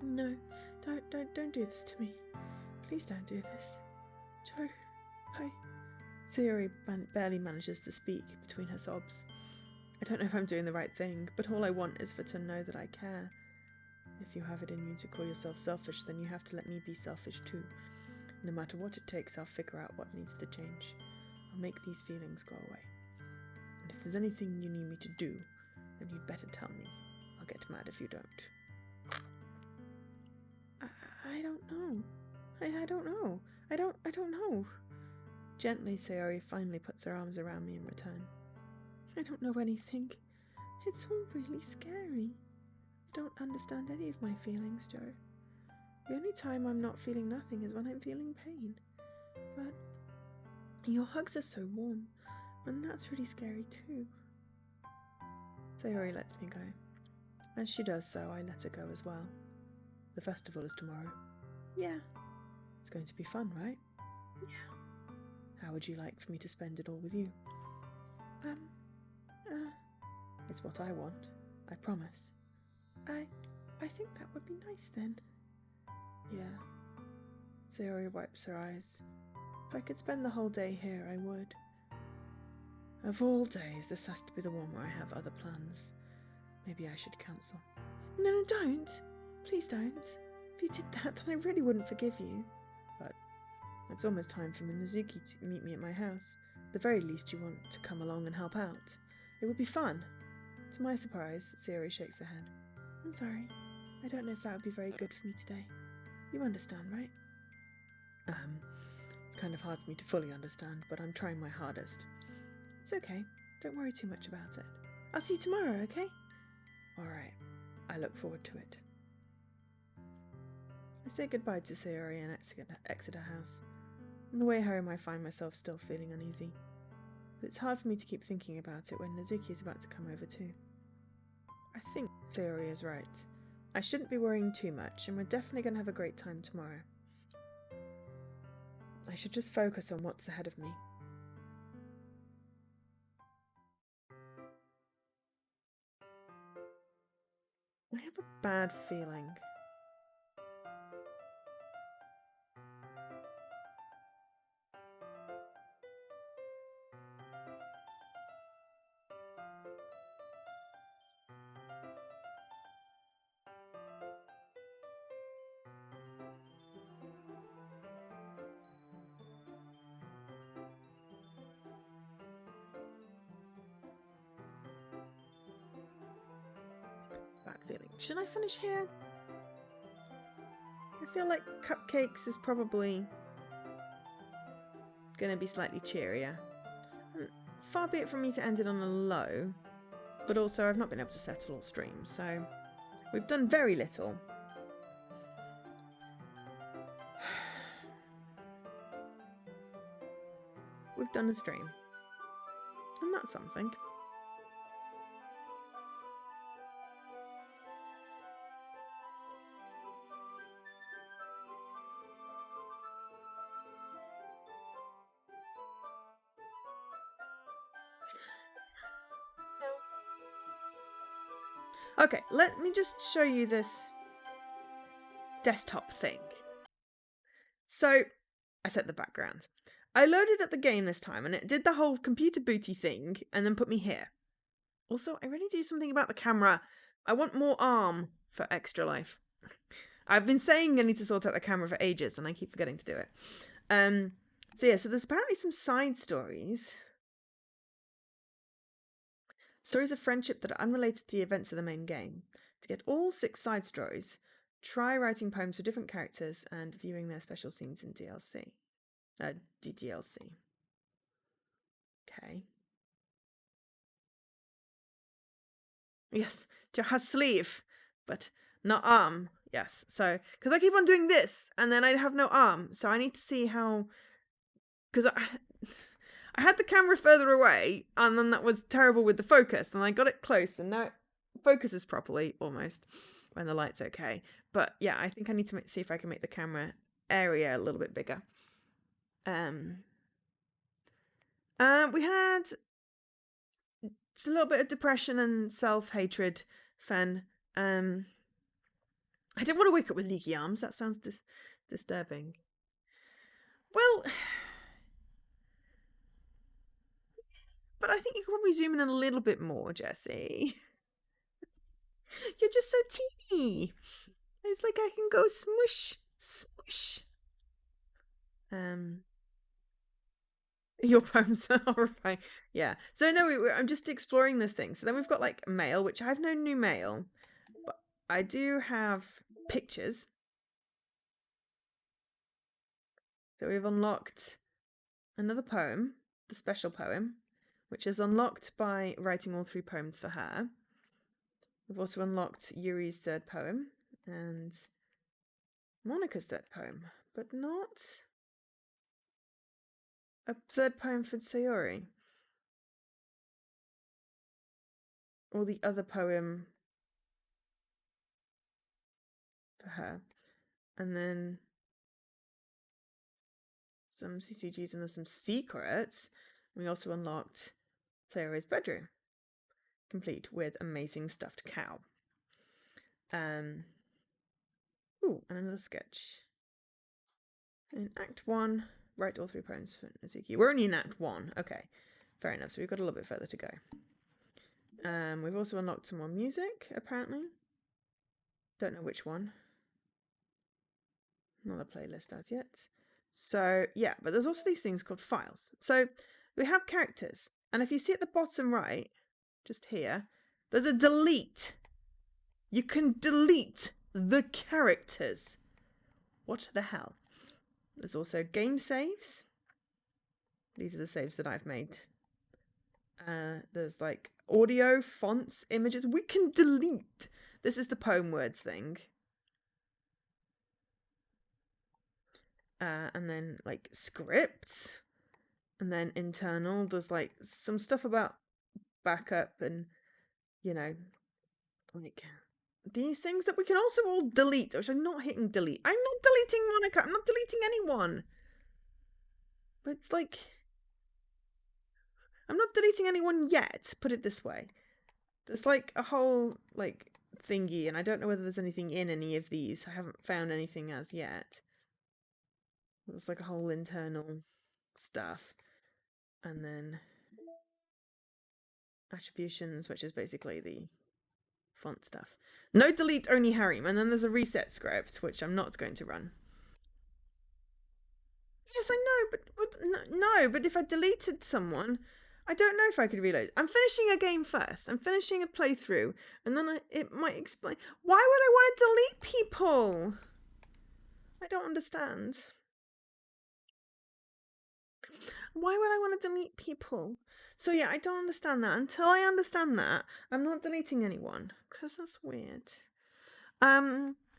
A: No, don't do this to me. Please don't do this. Joe, Sayori barely manages to speak between her sobs. I don't know if I'm doing the right thing, but all I want is for to know that I care. If you have it in you to call yourself selfish, then you have to let me be selfish too. No matter what it takes, I'll figure out what needs to change. I'll make these feelings go away. And if there's anything you need me to do, then you'd better tell me. I'll get mad if you don't. I don't know. I don't know. I don't know. Gently, Sayori finally puts her arms around me in return. I don't know anything. It's all really scary. I don't understand any of my feelings, Joe. The only time I'm not feeling nothing is when I'm feeling pain. But your hugs are so warm, and that's really scary too. Sayori lets me go. As she does so, I let her go as well. The festival is tomorrow. Yeah. It's going to be fun, right? Yeah. How would you like for me to spend it all with you? It's what I want. I promise. I think that would be nice then. Yeah. Sayori wipes her eyes. If I could spend the whole day here, I would. Of all days, this has to be the one where I have other plans. Maybe I should cancel. No, don't. Please don't. If you did that, then I really wouldn't forgive you. But it's almost time for Minazuki to meet me at my house. At the very least, you want to come along and help out. It would be fun. To my surprise, Sayori shakes her head. I'm sorry. I don't know if that would be very good for me today. You understand, right? It's kind of hard for me to fully understand, but I'm trying my hardest. It's okay. Don't worry too much about it. I'll see you tomorrow, okay? Alright. I look forward to it. I say goodbye to Sayori and exit her house. On the way home, I find myself still feeling uneasy. But it's hard for me to keep thinking about it when Nezuki is about to come over too. I think Sayori is right. I shouldn't be worrying too much, and we're definitely going to have a great time tomorrow. I should just focus on what's ahead of me. I have a bad feeling. back feeling. Should I finish here? I feel like cupcakes is probably going to be slightly cheerier. Far be it from me to end it on a low, but also I've not been able to settle all streams, so we've done very little. We've done a stream, and that's something. Okay, let me just show you this desktop thing. So, I set the background. I loaded up the game this time and it did the whole computer booty thing and then put me here. Also, I really do something about the camera. I want more arm for extra life. I've been saying I need to sort out the camera for ages and I keep forgetting to do it. So there's apparently some side stories. Stories of friendship that are unrelated to the events of the main game. To get all 6 side stories, try writing poems for different characters and viewing their special scenes in DLC. DDLC. Okay. Yes, Joe has sleeve, but not arm. Yes, so, because I keep on doing this, and then I have no arm, so I need to see how, because I had the camera further away, and then that was terrible with the focus, and I got it close, and now it focuses properly, almost, when the light's okay. But yeah, I think I need to see if I can make the camera area a little bit bigger. We had a little bit of depression and self-hatred, Fen. I don't want to wake up with leaky arms. That sounds disturbing. Well, but I think you could probably zoom in a little bit more, Jessie. You're just so teeny. It's like I can go smush, smush. Your poems are horrifying. Yeah. So no, I'm just exploring this thing. So then we've got like mail, which I have no new mail, but I do have pictures. So we've unlocked another poem, the special poem, which is unlocked by writing all 3 poems for her. We've also unlocked Yuri's 3rd poem and Monica's 3rd poem, but not a 3rd poem for Sayori. Or the other poem for her. And then some CCGs and there's some secrets. We also unlocked Sayori's bedroom, complete with amazing stuffed cow. Ooh, and another sketch. In Act 1, write all 3 poems for Nazuki. We're only in Act 1. Okay, fair enough. So we've got a little bit further to go. We've also unlocked some more music, apparently. Don't know which one. Not a playlist as yet. So, yeah, but there's also these things called files. So we have characters. And if you see at the bottom right, just here, there's a delete. You can delete the characters. What the hell? There's also game saves. These are the saves that I've made. There's like audio, fonts, images. We can delete. This is the poem words thing. And then like scripts. And then internal, there's like some stuff about backup and, you know, like these things that we can also all delete, which I'm not hitting delete. I'm not deleting Monica. I'm not deleting anyone. But it's like, I'm not deleting anyone yet, put it this way. There's like a whole like thingy, and I don't know whether there's anything in any of these. I haven't found anything as yet. There's like a whole internal stuff. And then attributions, which is basically the font stuff. No delete, only harem. And then there's a reset script, which I'm not going to run. Yes, I know, but no, but if I deleted someone, I don't know if I could reload. I'm finishing a game first. I'm finishing a playthrough, and then it might explain. Why would I want to delete people? I don't understand. Why would I want to delete people? So yeah, I don't understand that. Until I understand that, I'm not deleting anyone, because that's weird.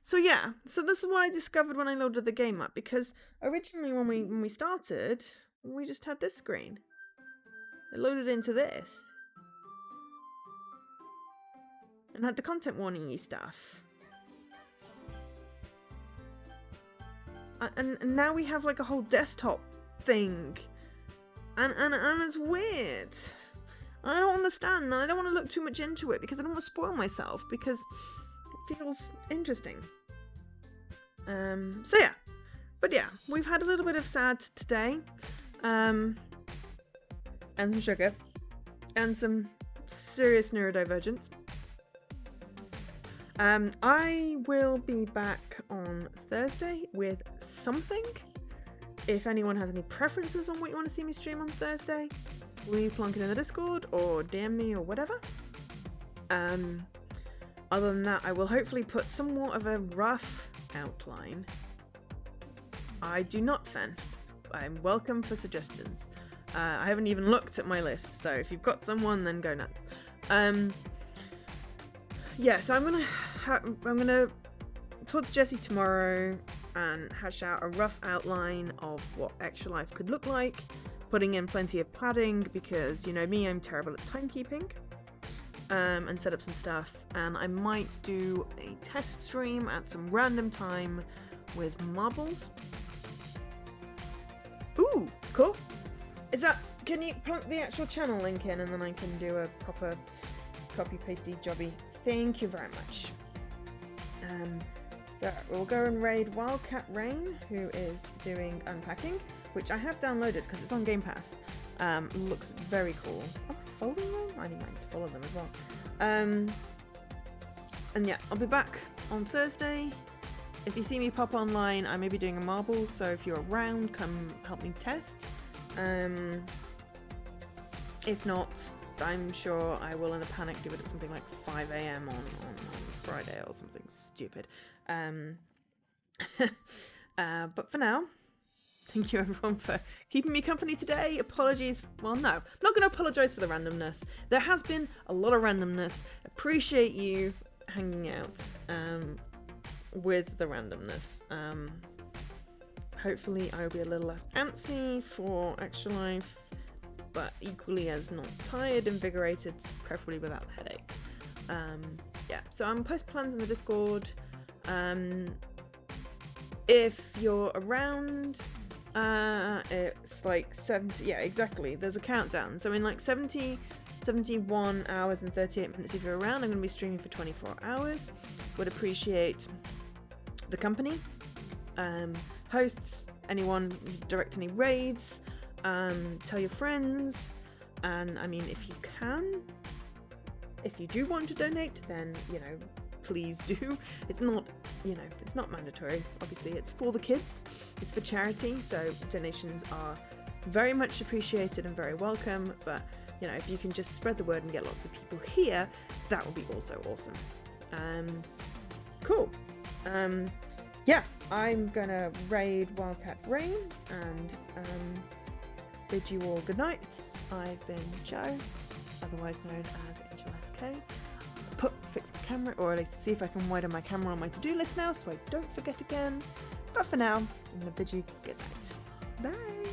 A: So yeah, so this is what I discovered when I loaded the game up, because originally when we started, we just had this screen. It loaded into this. And had the content warning-y stuff. And now we have like a whole desktop thing. And it's weird. I don't understand, and I don't want to look too much into it because I don't want to spoil myself, because it feels interesting. So yeah. But yeah, we've had a little bit of sad today. And some sugar. And some serious neurodivergence. I will be back on Thursday with something. If anyone has any preferences on what you want to see me stream on Thursday, will you plonk it in the Discord or DM me or whatever? Other than that, I will hopefully put somewhat of a rough outline. I do not fan. I'm welcome for suggestions. I haven't even looked at my list, so if you've got someone, then go nuts. Yeah, so I'm gonna talk to Jessie tomorrow and hash out a rough outline of what extra life could look like, putting in plenty of padding because, you know me, I'm terrible at timekeeping, and set up some stuff, and I might do a test stream at some random time with marbles. Ooh, cool. Can you plunk the actual channel link in and then I can do a proper copy-pasty jobby? Thank you very much. So we'll go and raid Wildcat Rain, who is doing unpacking, which I have downloaded because it's on Game Pass. Looks very cool. Oh, following them? I need to follow them as well. And yeah, I'll be back on Thursday. If you see me pop online, I may be doing a marbles, so if you're around, come help me test. If not, I'm sure I will in a panic do it at something like 5 AM on Friday or something stupid. But for now, thank you everyone for keeping me company today. Apologies. Well, no, I'm not going to apologise for the randomness. There has been a lot of randomness. Appreciate you hanging out with the randomness. Hopefully I will be a little less antsy for Extra Life, but equally as not tired, invigorated, preferably without the headache. Yeah, so I'm posting plans in the Discord. If you're around, it's like 70, yeah, exactly, there's a countdown. So in like 71 hours and 38 minutes if you're around, I'm going to be streaming for 24 hours. Would appreciate the company. Hosts, anyone, direct any raids, tell your friends, and I mean, if you can, if you do want to donate, then, you know, please do. It's not, you know, it's not mandatory. Obviously, it's for the kids. It's for charity, so donations are very much appreciated and very welcome. But, you know, if you can just spread the word and get lots of people here, that would be also awesome. Cool. Yeah, I'm gonna raid Wildcat Rain and bid you all good nights. I've been Joe, otherwise known as Angel SK. Fix my camera, or at least see if I can widen my camera on my to-do list now so I don't forget again. But for now, I'm gonna bid you good night. Bye!